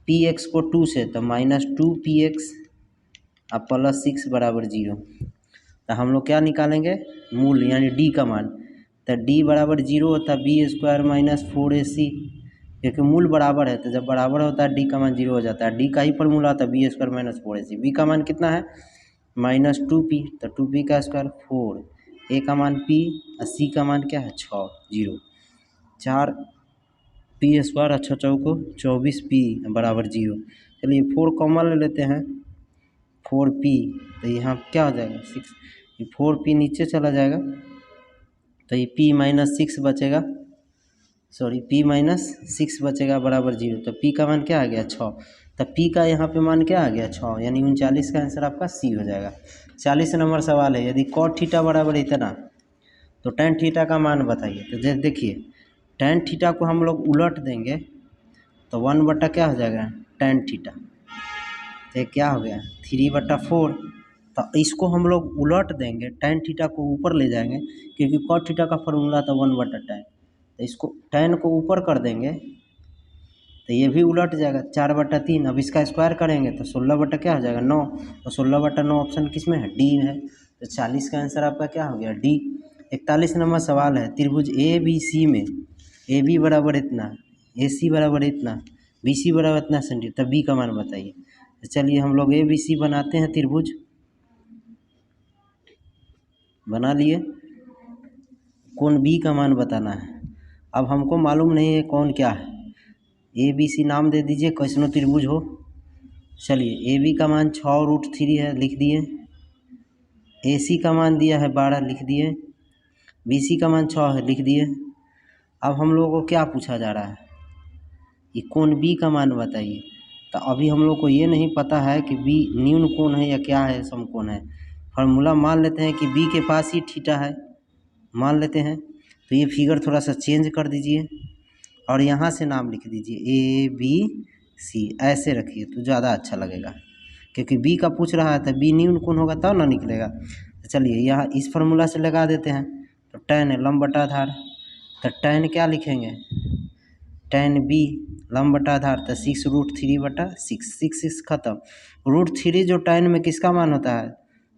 px को 2 से, तो -2px अब +6 बराबर 0। तो हम लोग क्या निकालेंगे, मूल यानी d का मान। तो d बराबर 0 होता है b² माइनस 4ac, क्योंकि मूल बराबर है, तो जब बराबर होता है d का मान 0 हो जाता है। d का ही फॉर्मूला होता है b² माइनस 4ac। b का मान कितना है -2p, तो 2p का स्क्वायर 4, a का मान p और c का मान क्या है 6, 0, 4p² अच्छा चौको 24p बराबर 0। चलिए 4 कॉमन ले लेते हैं, 4p, तो यहाँ क्या हो जाएगा 6, ये 4p नीचे चला जाएगा, तो ये p - 6 बचेगा, सॉरी p - 6 बचेगा बराबर 0। तो p का मान क्या आ गया 6, तो p का यहाँ पे मान क्या आ गया 6, यानी 39 का आंसर आपका सी हो जाएगा। 40 नंबर सवाल है। यदि cot थीटा बराबर इतना, तो tan थीटा का मान बताइए। तो देखिए tan थीटा को हम लोग उलट देंगे तो 1 क्या हो जाएगा tan थीटा, तो क्या हो गया 3/4। तो इसको हम लोग उलट देंगे, tan थीटा को ऊपर ले जाएंगे, क्योंकि cot थीटा का फॉर्मूला था 1/tan। तो इसको tan को ऊपर कर देंगे तो ये भी उलट जाएगा 4/3। अब इसका स्क्वायर करेंगे तो 16 क्या हो जाएगा 9, तो 16/9 ऑप्शन किस में है, डी है। तो 40 का आंसर आपका क्या हो गया डी। 41 नंबर सवाल है। त्रिभुज ए बी सी में ए बी बराबर इतना, ए सी बराबर इतना, बी सी बराबर इतना सेंटीमीटर, तब बी का मान बताइए। तो चलिए हम लोग ए बी सी बनाते हैं, त्रिभुज बना लिए, कौन बी का मान बताना है। अब हमको मालूम नहीं है कौन क्या है, ए बी सी नाम दे दीजिए कैसनो त्रिभुज हो। चलिए ए बी का मान 6√3 है, लिख दिए। ए सी का मान दिया है 12, लिख दिए। बी सी का मान 6 है, लिख दिए। अब हम लोगों को क्या पूछा जा रहा है, ये कौन बी का मान बताइए। तो अभी हम लोग को ये नहीं पता है कि बी न्यून कोण है या क्या है, समकोण है। फार्मूला मान लेते हैं कि बी के पास ही थीटा है, मान लेते हैं। तो ये फिगर थोड़ा सा चेंज कर दीजिए और यहाँ से नाम लिख दीजिए ए बी सी, ऐसे रखिए तो ज़्यादा अच्छा लगेगा, क्योंकि बी का पूछ रहा है तो बी न्यून कोण होगा तब ना निकलेगा। तो चलिए यहाँ इस फार्मूला से लगा देते हैं। तो tan है लंब बटा आधार, तो tan क्या लिखेंगे tan b लंब बटा आधार तो 6√3/6, 6 खत्म। √3 जो tan में किसका मान होता है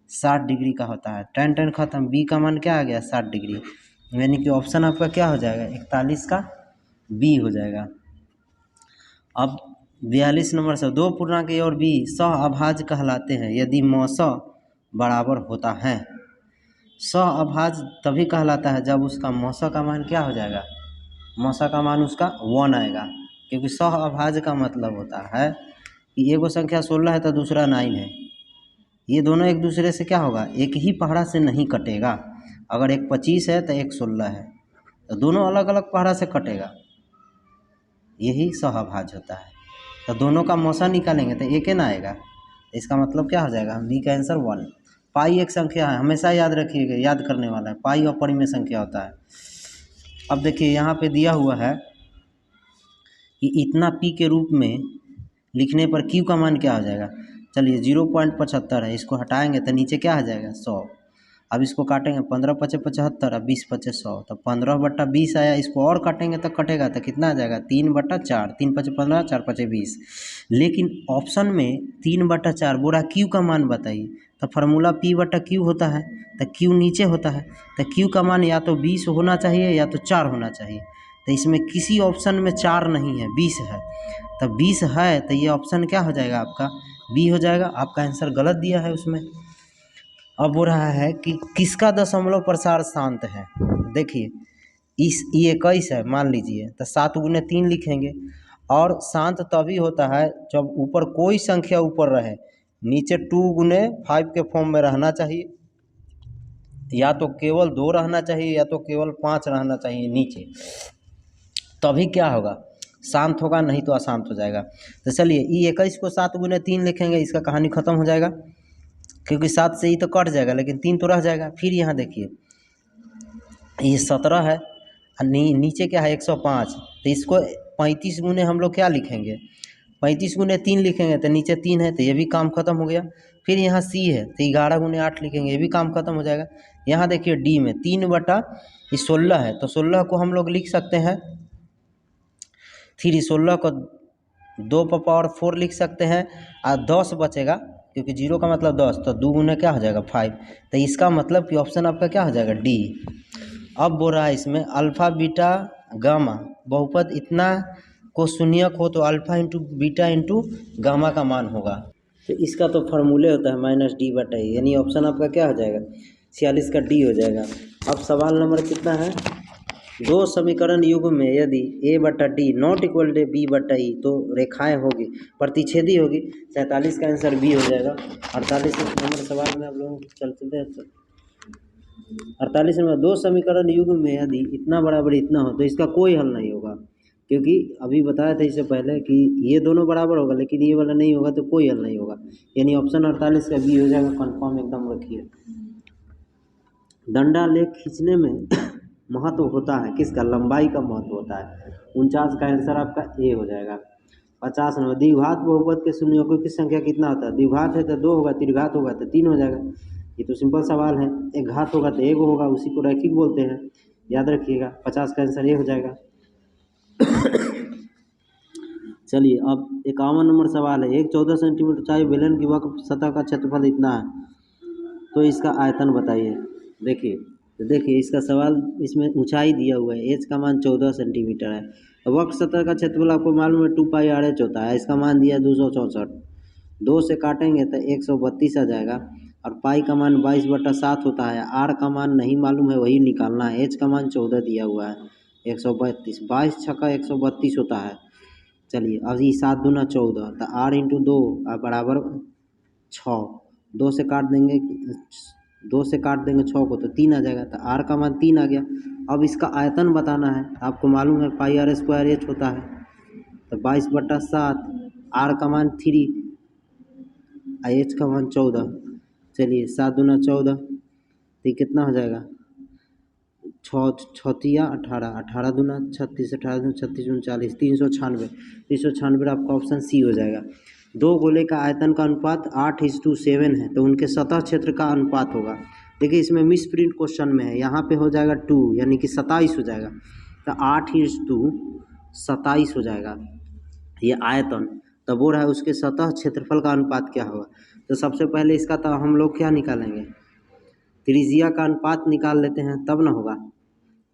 60 डिग्री का होता है। tan खत्म, b का मान क्या आ गया 60 डिग्री, यानी कि ऑप्शन आपका क्या हो जाएगा 41 का बी हो जाएगा। अब 42 नंबर से 2 पूर्णांक a और b सहअभाज्य कहलाते हैं यदि मौस बराबर होता है। सहअभाज्य तभी कहलाता है जब उसका मौसा का मान क्या हो जाएगा, मौसा का मान उसका 1 आएगा, क्योंकि सहअभाज्य का मतलब होता है कि एगो संख्या 16 है तो दूसरा 9 है, ये दोनों एक दूसरे से क्या होगा एक ही पहाड़ा से नहीं कटेगा। अगर एक 25 है तो एक 16 है तो दोनों अलग अलग पहाड़ा से कटेगा, यही सहअभाज्य होता है। तो दोनों का मौसा निकालेंगे तो एक ही ना आएगा, इसका मतलब क्या हो जाएगा बी का आंसर 1। पाई एक संख्या है, हमेशा याद रखिएगा, याद करने वाला है, पाई अपरिमेय संख्या होता है। अब देखिए यहाँ पे दिया हुआ है कि इतना पी के रूप में लिखने पर क्यू का मान क्या हो जाएगा। चलिए 0.75 है, इसको हटाएंगे तो नीचे क्या आ जाएगा 100। अब इसको काटेंगे 15 पचे 75 और 20 पचे 100, तो 15/20 आया। इसको और काटेंगे तो कटेगा तो कितना आ जाएगा 3/4, 3 पचे 15, 4 पचे 20। लेकिन ऑप्शन में 3/4 बोला क्यू का मान बताइए, तो फार्मूला P/Q होता है, तो क्यू नीचे होता है, तो क्यू का मान या तो 20 होना चाहिए या तो 4 होना चाहिए। तो इसमें किसी ऑप्शन में 4 नहीं है, 20 है। तो 20 है तो ये ऑप्शन क्या हो जाएगा आपका बी हो जाएगा। आपका आंसर गलत दिया है उसमें। अब हो रहा है कि किसका दशमलव प्रसार शांत है। देखिए इस ये 21 है मान लीजिए, तो 7 गुने 3 लिखेंगे। और शांत तभी होता है जब ऊपर कोई संख्या ऊपर रहे, नीचे 2 गुने 5 के फॉर्म में रहना चाहिए, या तो केवल 2 रहना चाहिए या तो केवल 5 रहना चाहिए नीचे, तभी क्या होगा शांत होगा, नहीं तो अशांत हो जाएगा। तो चलिए ये 21 को 7 गुने 3 लिखेंगे, इसका कहानी खत्म हो जाएगा, क्योंकि 7 से ही तो कट जाएगा लेकिन 3 तो रह जाएगा। फिर यहाँ देखिए ये 17 है, नीचे क्या है 105, तो इसको 35 गुने हम लोग क्या लिखेंगे 35 गुने 3 लिखेंगे, तो नीचे 3 है तो ये भी काम खत्म हो गया। फिर यहाँ सी है तो 11 गुने 8 लिखेंगे, ये भी काम खत्म हो जाएगा। यहाँ देखिए डी में 3/16 है, तो 16 को हम लोग लिख सकते हैं 3, 16 को 2/4 लिख सकते हैं, और 10 बचेगा क्योंकि 0 का मतलब 10, तो 2 गुने क्या हो जाएगा 5। तो इसका मतलब कि ऑप्शन आपका क्या हो जाएगा डी। अब बोल रहा है इसमें अल्फ़ा बीटा गामा बहुपद इतना को शून्यक हो तो alpha into beta into gamma का मान होगा। तो इसका तो फार्मूले होता है -d/a, यानी ऑप्शन आपका क्या हो जाएगा 46 का डी हो जाएगा। अब सवाल नंबर कितना है, 2 समीकरण युग्म में यदि a/d not equal to b/e तो रेखाएं होगी प्रतिच्छेदी होगी। 47 का आंसर बी हो जाएगा। 48 नंबर सवाल में आप लोग चलते हैं 48 नंबर 2 समीकरण युग्म में यदि इतना बराबर इतना हो तो इसका कोई हल नहीं होगा, क्योंकि अभी बताया था इससे पहले कि ये दोनों बराबर होगा लेकिन ये वाला नहीं होगा तो कोई हल नहीं होगा, यानी ऑप्शन 48 का बी हो जाएगा। कंफर्म एकदम रखिए। डंडा लेख खींचने में महत्व होता है किसका, लंबाई का महत्व होता है। 49 का आंसर आपका ए हो जाएगा। 50 नंबर द्विघात बहुपद के शून्यकों की संख्या कितना होता है, द्विघात है तो 2 होगा, त्रिघात होगा तो 3 हो जाएगा। ये तो सिंपल सवाल है, एक घात होगा तो 1 होगा, उसी को रैखिक बोलते हैं, याद रखिएगा। 50 का आंसर ए हो जाएगा। चलिए अब 51 नंबर सवाल है, एक 14 सेंटीमीटर ऊंचाई बेलन की वक्र सतह का क्षेत्रफल इतना है तो इसका आयतन बताइए। देखिए इसका सवाल, इसमें ऊंचाई दिया हुआ है, एच का मान 14 सेंटीमीटर है, वक्र सतह का क्षेत्रफल आपको मालूम है 2πr/h होता है, इसका मान दिया 264, 2 से काटेंगे तो 132 आ जाएगा, और पाई का मान 22/7 होता है। आर का मान नहीं मालूम है, वही निकालना है। एच का मान 14 दिया हुआ है, 132, 22 छक्का 132 होता है। चलिए अब ये 7 दूना 14, तो आर इंटू 2 बराबर 6, 2 से काट देंगे 6 को तो 3 आ जाएगा, तो आर का मान 3 आ गया। अब इसका आयतन बताना है, आपको मालूम है πr² होता है, तो 22/7, आर का मान 3, एच का मान 14। चलिए 7 दूना 14, तो कितना हो जाएगा 18, 18 दूना 36, 18 दूना 36, 39, 396 आपका ऑप्शन सी हो जाएगा। 2 गोले का आयतन का अनुपात 8:7 है, तो उनके सतह क्षेत्र का अनुपात होगा। देखिए इसमें मिस प्रिंट क्वेश्चन में है, यहाँ पे हो जाएगा 2 यानी कि 27 हो जाएगा, तो 8:7 27 हो जाएगा ये आयतन। तो बोल रहा है उसके सतह क्षेत्रफल का अनुपात क्या होगा। तो सबसे पहले इसका तो हम लोग क्या निकालेंगे, त्रिज्या का अनुपात निकाल लेते हैं तब ना होगा।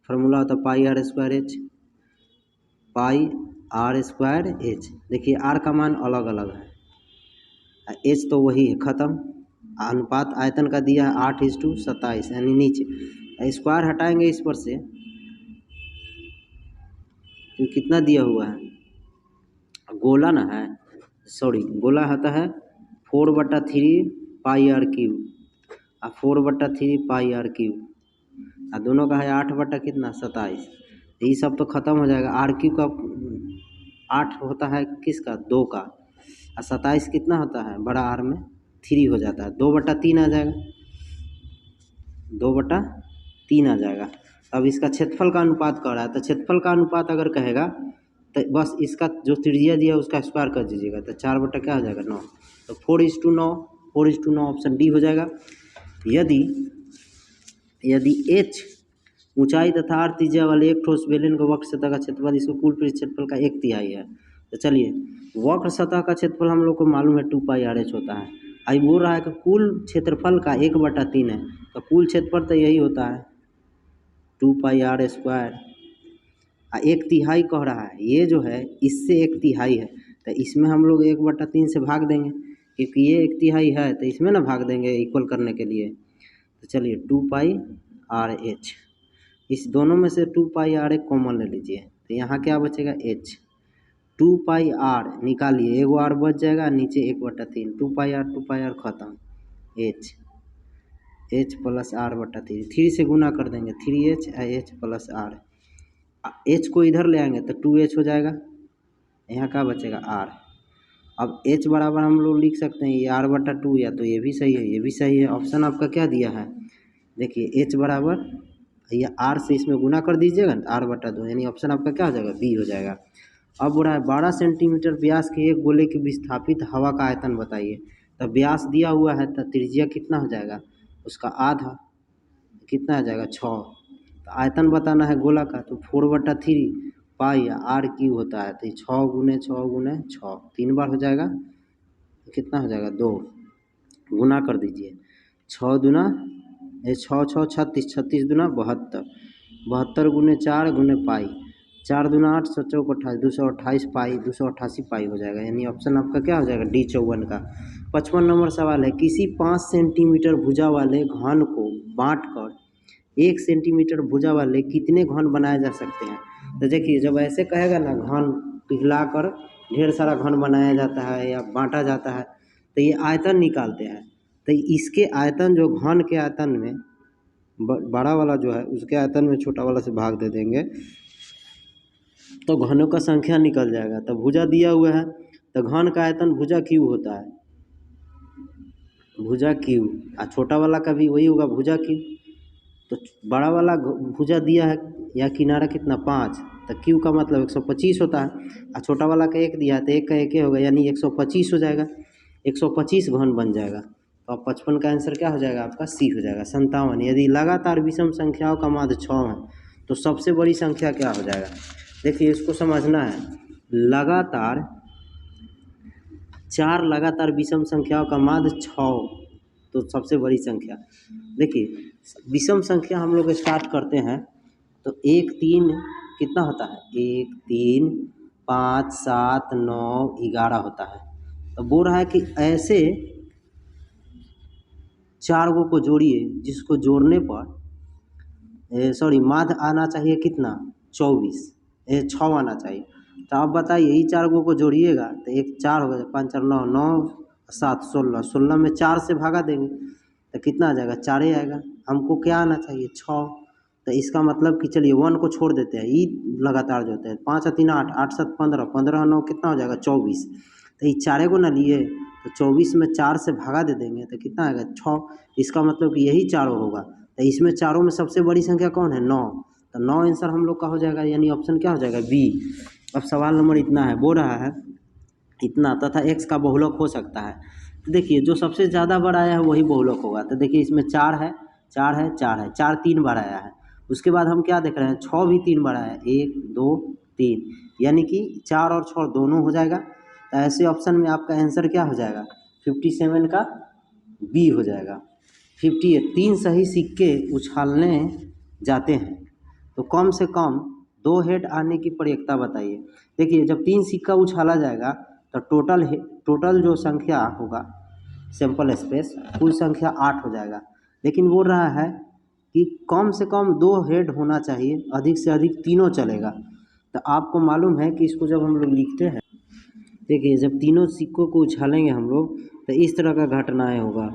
फार्मूला होता है pi r square h, pi r square h. देखिए आर का मान अलग अलग है, एच तो वही है ख़त्म। अनुपात आयतन का दिया है 8:27 यानी नीचे स्क्वायर हटाएंगे इस पर से तो कितना दिया हुआ है, गोला ना है, सॉरी गोला होता है 4/3 पाई आर क्यूब और 4/3 पाई आर क्यूब और दोनों का है 8/27। ये सब तो ख़त्म हो जाएगा। आर क्यूब का 8 होता है किसका, 2 का, और 27 कितना होता है बड़ा आर में 3 हो जाता है, 2/3 आ जाएगा, 2/3 आ जाएगा। अब इसका क्षेत्रफल का अनुपात कह रहा है, तो क्षेत्रफल का अनुपात अगर कहेगा तो बस इसका जो त्रिज्या दिया उसका स्क्वायर कर दीजिएगा, तो 4 क्या हो जाएगा 9, तो 4:9, 4:9 ऑप्शन डी हो जाएगा। यदि एच ऊंचाई तथा आर त्रिज्या वाले एक ठोस बेलन का वक्र सतह का क्षेत्रफल इसको कुल पृष्ठ क्षेत्रफल का 1/3 है। तो चलिए वक्र सतह का क्षेत्रफल हम लोग को मालूम है 2πr/h होता है। आई बोल रहा है कि कुल क्षेत्रफल का 1/3 है, तो कुल क्षेत्रफल तो यही होता है 2πr²। 1/3 कह रहा है, ये जो है इससे 1/3 है, तो इसमें हम लोग 1/3 से भाग देंगे, क्योंकि ये 1/3 है तो इसमें ना भाग देंगे इक्वल करने के लिए। तो चलिए 2πr/h, इस दोनों में से 2πr कॉमन ले लीजिए, तो यहाँ क्या बचेगा h, 2πr निकालिए, एगो r बच जाएगा, नीचे 1/3, 2πr खत्म, h प्लस r/3, 3 से गुना कर देंगे 3h h plus r, h को इधर ले आएंगे तो 2h हो जाएगा, यहाँ क्या बचेगा r। अब h बराबर हम लोग लिख सकते हैं ये r/2, या तो ये भी सही है ये भी सही है। ऑप्शन आपका क्या दिया है, देखिए h बराबर ये r से इसमें गुना कर दीजिएगा r/2, यानी ऑप्शन आपका क्या हो जाएगा बी हो जाएगा। अब बोला है 12 सेंटीमीटर व्यास के एक गोले के विस्थापित हवा का आयतन बताइए। तो व्यास दिया हुआ है तो त्रिज्या कितना हो जाएगा उसका आधा, कितना आ जाएगा 6। तो आयतन बताना है गोला का, तो 4/3 पाई आर क्यूब होता है, तो 6 × 6 × 6 3 बार हो जाएगा, तो कितना हो जाएगा 2, गुना कर दीजिए 6 दूना 6 6 36, 36 दूना 72, 72 × 4 × पाई, 4 दूना 8, 7 चौक 28, 228 पाई, 288 पाई हो जाएगा, यानी ऑप्शन आपका क्या हो जाएगा डी 54 का। 55 नंबर सवाल है, किसी 5 सेंटीमीटर भुजा वाले घन को बांटकर 1 सेंटीमीटर भुजा वाले कितने घन बनाए जा सकते हैं। तो देखिए जब ऐसे कहेगा ना घन पिघलाकर ढेर सारा घन बनाया जाता है या बांटा जाता है, तो ये आयतन निकालते हैं। तो इसके आयतन जो घन के आयतन में बड़ा वाला जो है उसके आयतन में छोटा वाला से भाग दे देंगे तो घनों का संख्या निकल जाएगा। तो भुजा दिया हुआ है तो घन का आयतन भुजा क्यू होता है, भुजा क्यू, और छोटा वाला का भी वही होगा भुजा क्यू। तो बड़ा वाला भुजा दिया है या किनारा कितना 5, तो क्यू का मतलब 125 होता है, और छोटा वाला का 1 दिया है तो 1 का 1 होगा, यानी 125 हो जाएगा, 125 घन बन जाएगा। तो अब 55 का आंसर क्या हो जाएगा आपका सी हो जाएगा। 57, यदि लगातार विषम संख्याओं का माध्य 6 है तो सबसे बड़ी संख्या क्या हो जाएगा। देखिए इसको समझना है, लगातार 4 लगातार विषम संख्याओं का माध्य 6 तो सबसे बड़ी संख्या। देखिए विषम संख्या हम लोग स्टार्ट करते हैं तो 1 3 कितना होता है, 1 3 5 7 9 11 होता है। तो बोल रहा है कि ऐसे 4 गो को जोड़िए जिसको जोड़ने पर माध्य आना चाहिए कितना 24, 6 आना चाहिए। तो आप बताइए ये 4 गो को जोड़िएगा तो 1 4 होगा, 5 4 9 9 7 16, 16 में 4 से भागा देंगे तो कितना आ जाएगा 4 ही आएगा। हमको क्या आना चाहिए 6, तो इसका मतलब कि चलिए 1 को छोड़ देते हैं, ये लगातार जो होते हैं 5 3 8 8 7 15, 15 9 कितना हो जाएगा 24। तो ये 4 को ना लिए तो 24 में 4 से भागा दे देंगे तो कितना आएगा 6, इसका मतलब कि यही 4 होगा। तो इसमें 4 में सबसे बड़ी संख्या कौन है 9, तो 9 आंसर हम लोग का हो जाएगा, यानी ऑप्शन क्या हो जाएगा बी। अब सवाल नंबर इतना है, बोल रहा है इतना तथा x का बहुलक हो सकता है। तो देखिए जो सबसे ज़्यादा बार आया है वही बहुलक होगा। तो देखिए इसमें 4 है 4 3 बार आया है। उसके बाद हम क्या देख रहे हैं 6 भी 3 बार आया है, 1 2 3, यानी कि 4 और 6 दोनों हो जाएगा। तो ऐसे ऑप्शन में आपका आंसर क्या हो जाएगा, 57 का बी हो जाएगा। 58, 3 सही सिक्के उछालने जाते हैं तो कम से कम 2 हेड आने की प्रयेकता बताइए। देखिए जब 3 सिक्का उछाला जाएगा तो टोटल जो संख्या होगा सैंपल स्पेस कुल संख्या 8 हो जाएगा, लेकिन बोल रहा है कि कम से कम 2 हेड होना चाहिए, अधिक से अधिक तीनों चलेगा। तो आपको मालूम है कि इसको जब हम लोग लिखते हैं, देखिए जब तीनों सिक्कों को उछालेंगे हम लोग तो इस तरह का घटनाएं होगा।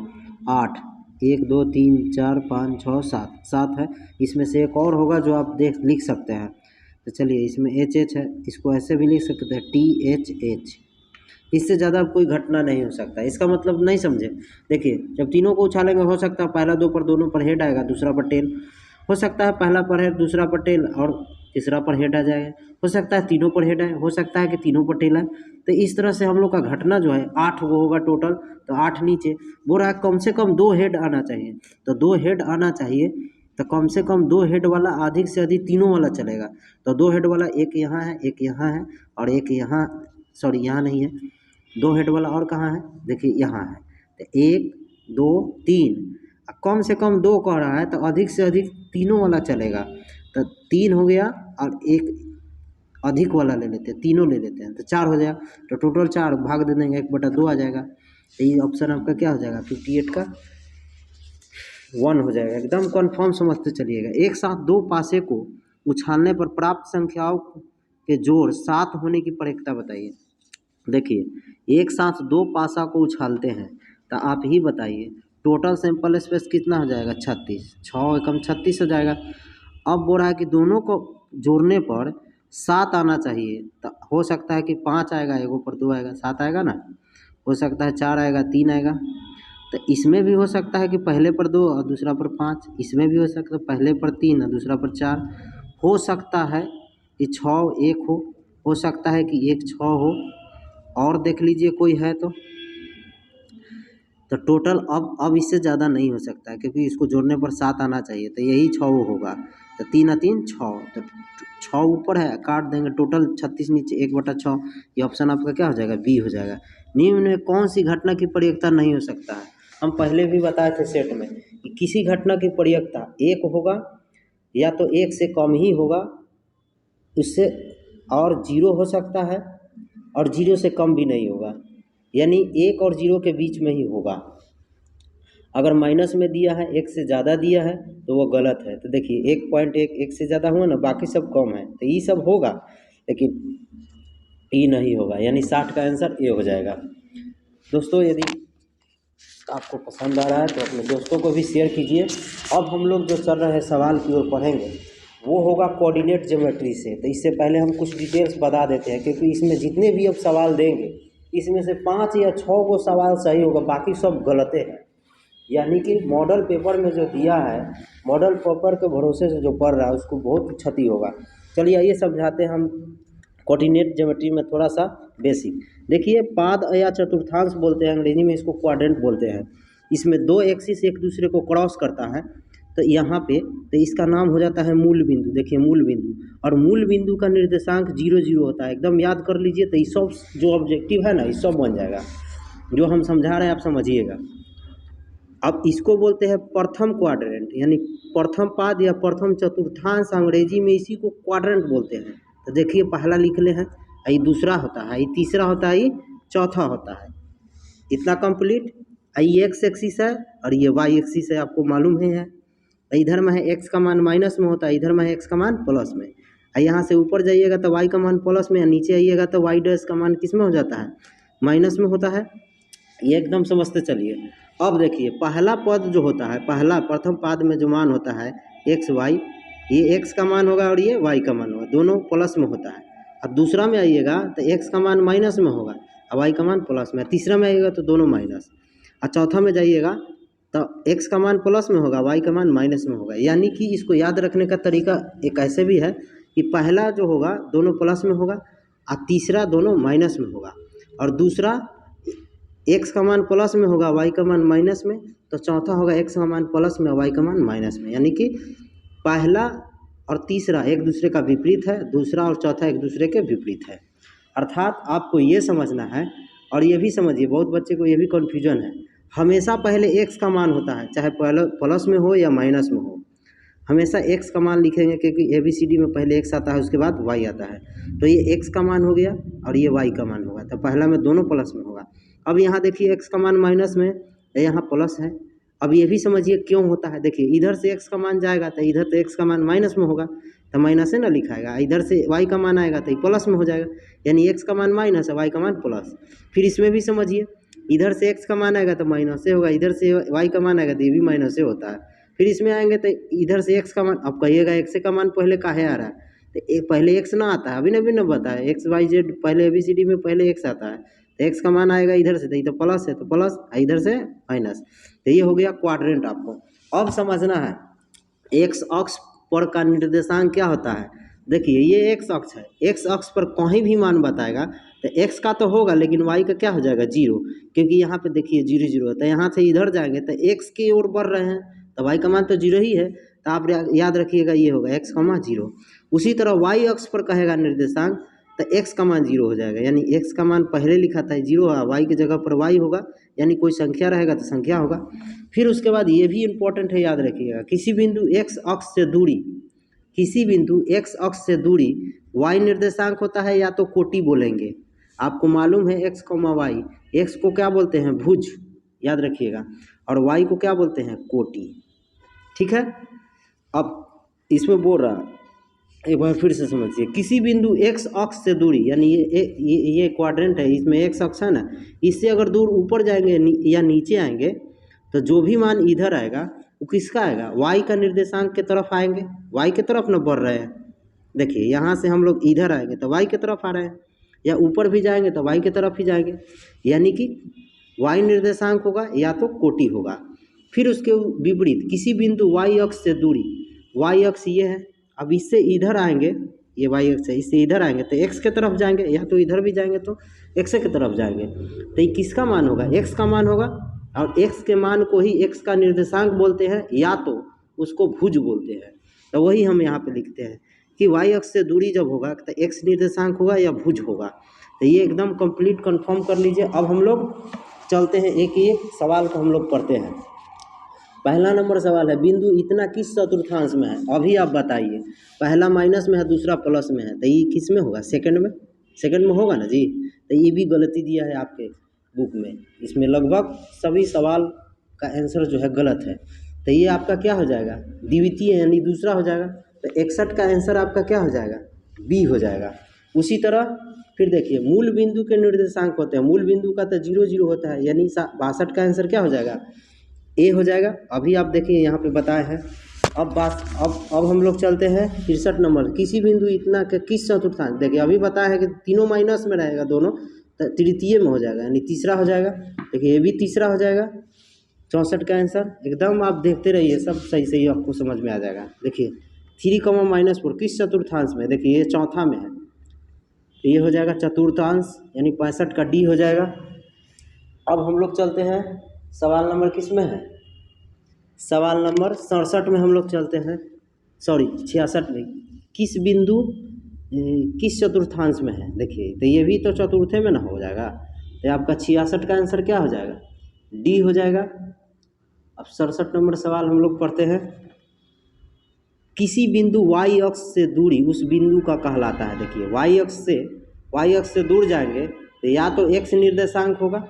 8, 1 2 3 4 5 6 7, 7 है। इसमें से एक और होगा जो आप लिख सकते हैं। तो चलिए इसमें HH है, इसको ऐसे भी लिख सकते हैं THH। इससे ज़्यादा कोई घटना नहीं हो सकता। इसका मतलब नहीं समझे। देखिए जब तीनों को उछालेंगे हो सकता है पहला 2 पर दोनों पर हेड आएगा, दूसरा पर टेल। हो सकता है पहला पर हेड, दूसरा पर टेल और तीसरा पर हेड आ जाएगा। हो सकता है तीनों पर हेड आए, हो सकता है कि तीनों पर टेल आए। तो इस तरह से हम लोग का घटना जो है 8 वो होगा टोटल। तो 8 नीचे बोल रहा है कम से कम 2 हेड आना चाहिए। तो 2 हेड आना चाहिए तो कम से कम 2 हेड वाला अधिक से अधिक तीनों वाला चलेगा। तो 2 हेड वाला एक यहाँ है, एक यहाँ है और एक यहाँ, सॉरी यहाँ नहीं है। 2 हेड वाला और कहाँ है, देखिए यहाँ है। तो 1 2 3, कम से कम 2 कह रहा है तो अधिक से अधिक तीनों वाला चलेगा। तो 3 हो गया और एक अधिक वाला ले लेते हैं, तीनों ले लेते हैं तो 4 हो जाएगा। तो टोटल 4 भाग दे देंगे 1/2 आ जाएगा। तो ये ऑप्शन आपका क्या हो जाएगा, 58 का 1 हो जाएगा। एकदम कन्फर्म समझते चलिएगा। एक साथ 2 पासे को उछालने पर प्राप्त संख्याओं के जोड़ 7 होने की प्रयेकता बताइए। देखिए एक साथ 2 पासा को उछालते हैं तो आप ही बताइए टोटल सैंपल स्पेस कितना हो जाएगा, 36। 6 एकम 36 हो जाएगा। अब बोल रहा है कि दोनों को जोड़ने पर 7 आना चाहिए। तो हो सकता है कि 5 आएगा, एगो पर 2 आएगा, 7 आएगा ना। हो सकता है 4 आएगा, 3 आएगा। तो इसमें भी हो सकता है कि पहले पर 2 और दूसरा पर 5। इसमें भी हो सकता है पहले पर 3 और दूसरा पर 4। हो सकता है कि 6 1 हो सकता है कि 1 6 हो, और देख लीजिए कोई है तो टोटल अब इससे ज़्यादा नहीं हो सकता है क्योंकि इसको जोड़ने पर 7 आना चाहिए। तो यही 6 होगा। तो 3 और 3 6, तो 6 ऊपर है, काट देंगे टोटल 36 नीचे 1/6। ये ऑप्शन आपका क्या हो जाएगा, बी हो जाएगा। निम्न में कौन सी घटना की प्रयेकता नहीं हो सकता है। हम पहले भी बताए थे सेट में कि किसी घटना की प्रयेकता 1 होगा या तो 1 से कम ही होगा, उससे और 0 हो सकता है और 0 से कम भी नहीं होगा, यानी 1 और 0 के बीच में ही होगा। अगर माइनस में दिया है 1 से ज़्यादा दिया है तो वो गलत है। तो देखिए 1.1 1 से ज़्यादा हुआ ना, बाकी सब कम है तो ये सब होगा, लेकिन ई नहीं होगा, यानी 60 का आंसर ए हो जाएगा। दोस्तों यदि आपको पसंद आ रहा है तो अपने दोस्तों को भी शेयर कीजिए। अब हम लोग जो चल रहे हैं सवाल की ओर पढ़ेंगे वो होगा कोऑर्डिनेट ज्योमेट्री से। तो इससे पहले हम कुछ डिटेल्स बता देते हैं क्योंकि इसमें जितने भी अब सवाल देंगे इसमें से 5 या 6 वो सवाल सही होगा, बाकी सब गलते हैं। यानी कि मॉडल पेपर में जो दिया है, मॉडल पेपर के भरोसे से जो पढ़ रहा है उसको बहुत क्षति होगा। चलिए आइए समझाते हैं हम कोऑर्डिनेट ज्योमेट्री में थोड़ा सा बेसिक। देखिए पाद या चतुर्थांश बोलते हैं, अंग्रेजी में इसको क्वाड्रेंट बोलते हैं। इसमें 2 एक्सिस एक दूसरे को क्रॉस करता है तो यहाँ पे तो इसका नाम हो जाता है मूल बिंदु। देखिए मूल बिंदु, और मूल बिंदु का निर्देशांक 0 0 होता है, एकदम याद कर लीजिए। तो ये सब जो ऑब्जेक्टिव है ना ये सब बन जाएगा, जो हम समझा रहे हैं आप समझिएगा। अब इसको बोलते हैं प्रथम क्वाड्रेंट, यानी प्रथम पाद या प्रथम चतुर्थांश, अंग्रेजी में इसी को क्वाड्रेंट बोलते हैं। तो देखिए पहला लिख ले हैं, ये दूसरा होता है, ये तीसरा होता है, ये चौथा होता है। इतना कंप्लीट। ये एक्स एक्सिस है और ये वाई एक्सिस है, आपको मालूम ही है। इधर में है एक्स का मान माइनस में होता है, इधर में है एक्स का मान प्लस में। यहाँ से ऊपर जाइएगा तो वाई का मान प्लस में, नीचे आइएगा तो वाई डैश का मान किस में हो जाता है, माइनस में होता है। ये एकदम समझते चलिए। अब देखिए पहला पद जो होता है, पहला प्रथम पाद में जो मान होता है एक्स वाई, ये एक्स का मान होगा और ये वाई का मान होगा, दोनों प्लस में होता है। अब दूसरा में आइएगा तो एक्स का मान माइनस में होगा और वाई का मान प्लस में। तीसरा में आइएगा तो दोनों माइनस, और चौथा में जाइएगा तो एक्स का मान प्लस में होगा, वाई का मान माइनस में होगा। यानी कि इसको याद रखने का तरीका एक ऐसे भी है कि पहला जो होगा दोनों प्लस में होगा और तीसरा दोनों माइनस में होगा, और दूसरा एक्स का मान प्लस में होगा, वाई का मान माइनस में, तो चौथा होगा एक्स का मान प्लस में, वाई का मान माइनस में। यानी कि पहला और तीसरा एक दूसरे का विपरीत है, दूसरा और चौथा एक दूसरे के विपरीत है। अर्थात आपको ये समझना है, और ये भी समझिए, बहुत बच्चे को ये भी कन्फ्यूजन है, हमेशा पहले एक्स का मान होता है, चाहे पहले प्लस में हो या माइनस में हो, हमेशा एक्स का मान लिखेंगे, क्योंकि ABCD में पहले एक्स आता है, उसके बाद वाई आता है। तो ये एक्स का मान हो गया और ये वाई का मान होगा, तो पहला में दोनों प्लस में होगा। अब यहाँ देखिए एक्स का मान माइनस में, यहाँ प्लस है। अब ये भी समझिए क्यों होता है, देखिए इधर से एक्स का मान जाएगा तो इधर तो एक्स का मान माइनस में होगा, तो माइनस है ना लिखाएगा, इधर से वाई का मान आएगा तो ये प्लस में हो जाएगा, यानी एक्स का मान माइनस है, वाई का मान प्लस। फिर इसमें भी समझिए, इधर से एक्स का मान आएगा तो माइनस से होगा, इधर से वाई का मान आएगा तो ये भी माइनस से होता है। फिर इसमें आएंगे तो इधर से एक्स का मान, अब कहिएगा एक्स का मान पहले काहे आ रहा है, तो पहले एक्स ना आता है, अभी न बताया, एक्स वाई जेड पहले ABCD में पहले एक्स आता है, तो एक्स का मान आएगा इधर से, तो ये तो प्लस है, तो प्लस, इधर से माइनस, तो ये हो गया क्वाड्रेंट आपको। अब समझना है एक्स अक्ष पर का निर्देशांक क्या होता है। देखिए ये एक्स अक्ष है, एक्स अक्ष पर कहीं भी मान बताएगा तो एक्स का तो होगा, लेकिन वाई का क्या हो जाएगा, जीरो, क्योंकि यहाँ पे देखिए 0 0 है, तो यहाँ से इधर जाएंगे तो एक्स की ओर बढ़ रहे हैं, तो वाई का मान तो जीरो ही है, तो आप याद रखिएगा ये होगा एक्स का मान जीरो। उसी तरह वाई अक्ष पर कहेगा निर्देशांक तो एक्स का मान जीरो हो जाएगा, यानी एक्स का मान पहले लिखा था जीरो, वाई की जगह पर वाई होगा, यानी कोई संख्या रहेगा तो संख्या होगा। फिर उसके बाद ये भी इम्पोर्टेंट है, याद रखिएगा, किसी बिंदु एक्स अक्ष से दूरी, किसी बिंदु एक्स अक्ष से दूरी वाई निर्देशांक होता है, या तो कोटि बोलेंगे, आपको मालूम है एक्स कॉमा वाई, एक्स को क्या बोलते हैं, भुज, याद रखिएगा, और वाई को क्या बोलते हैं, कोटि, ठीक है। अब इसमें बोल रहा, एक बार फिर से समझिए, किसी बिंदु एक्स अक्ष से दूरी, यानी ये क्वाड्रेंट है, इसमें एक्स अक्ष है ना, इससे अगर दूर ऊपर जाएंगे या नीचे आएंगे तो जो भी मान इधर आएगा वो किसका आएगा, वाई का निर्देशांक के तरफ आएंगे, वाई के तरफ न बढ़ रहे हैं। देखिए यहाँ से हम लोग इधर आएंगे तो वाई की तरफ आ रहे हैं, या ऊपर भी जाएंगे तो वाई की तरफ ही जाएंगे, यानी कि वाई निर्देशांक होगा या तो कोटि होगा। फिर उसके विपरीत किसी बिंदु वाई अक्ष से दूरी, वाई अक्ष ये है, अब इससे इधर आएंगे, ये वाई अक्ष है, इससे इधर आएंगे तो एक्स के तरफ जाएंगे, या तो इधर भी जाएंगे तो एक्स की तरफ जाएंगे, तो ये किसका मान होगा, एक्स का मान होगा, और एक्स के मान को ही एक्स का निर्देशांक बोलते हैं, या तो उसको भुज बोलते हैं। तो वही हम यहाँ पे लिखते हैं कि वाई अक्ष से दूरी जब होगा तो एक्स निर्देशांक होगा या भुज होगा। तो ये एकदम कंप्लीट कंफर्म कर लीजिए। अब हम लोग चलते हैं एक एक सवाल को हम लोग पढ़ते हैं। पहला नंबर सवाल है, बिंदु इतना किस चतुर्थांश में है, अभी आप बताइए, पहला माइनस में है, दूसरा प्लस में है, तो ये किस में होगा, सेकंड में, सेकंड में होगा ना जी। तो ये भी गलती दिया है आपके बुक में, इसमें लगभग सभी सवाल का आंसर जो है गलत है, तो ये आपका क्या हो जाएगा, द्वितीय यानी दूसरा हो जाएगा। तो 61 का आंसर आपका क्या हो जाएगा, बी हो जाएगा। उसी तरह फिर देखिए, मूल बिंदु के निर्देशांक होते हैं, मूल बिंदु का तो 0 0 होता है, यानी 62 का आंसर क्या हो जाएगा, ए हो जाएगा। अभी आप देखिए यहाँ पे बताए हैं। अब हम लोग चलते हैं 63 नंबर, किसी बिंदु इतना के किस चतुर्थांश, देखिए अभी बताया है कि तीनों माइनस में रहेगा, दोनों तो तृतीय में हो जाएगा, यानी तीसरा हो जाएगा। देखिए ये भी तीसरा हो जाएगा। 64 का आंसर एकदम आप देखते रहिए, सब सही सही आपको समझ में आ जाएगा। देखिए 3, -4 किस चतुर्थांश में, देखिए ये चौथा में है, तो ये हो जाएगा चतुर्थांश, यानी 65 का डी हो जाएगा। अब हम लोग चलते हैं सवाल नंबर किस में है, सवाल नंबर 67 में हम लोग चलते हैं, सॉरी 66 में, किस बिंदु किस चतुर्थांश में है। देखिए तो ये भी तो चतुर्थे में ना हो जाएगा, तो आपका 66 का आंसर क्या हो जाएगा, डी हो जाएगा। अब 67 नंबर सवाल हम लोग पढ़ते हैं, किसी बिंदु वाई अक्ष से दूरी उस बिंदु का कहलाता है। देखिए वाई अक्ष से दूर जाएंगे तो या तो एक्स निर्देशांक होगा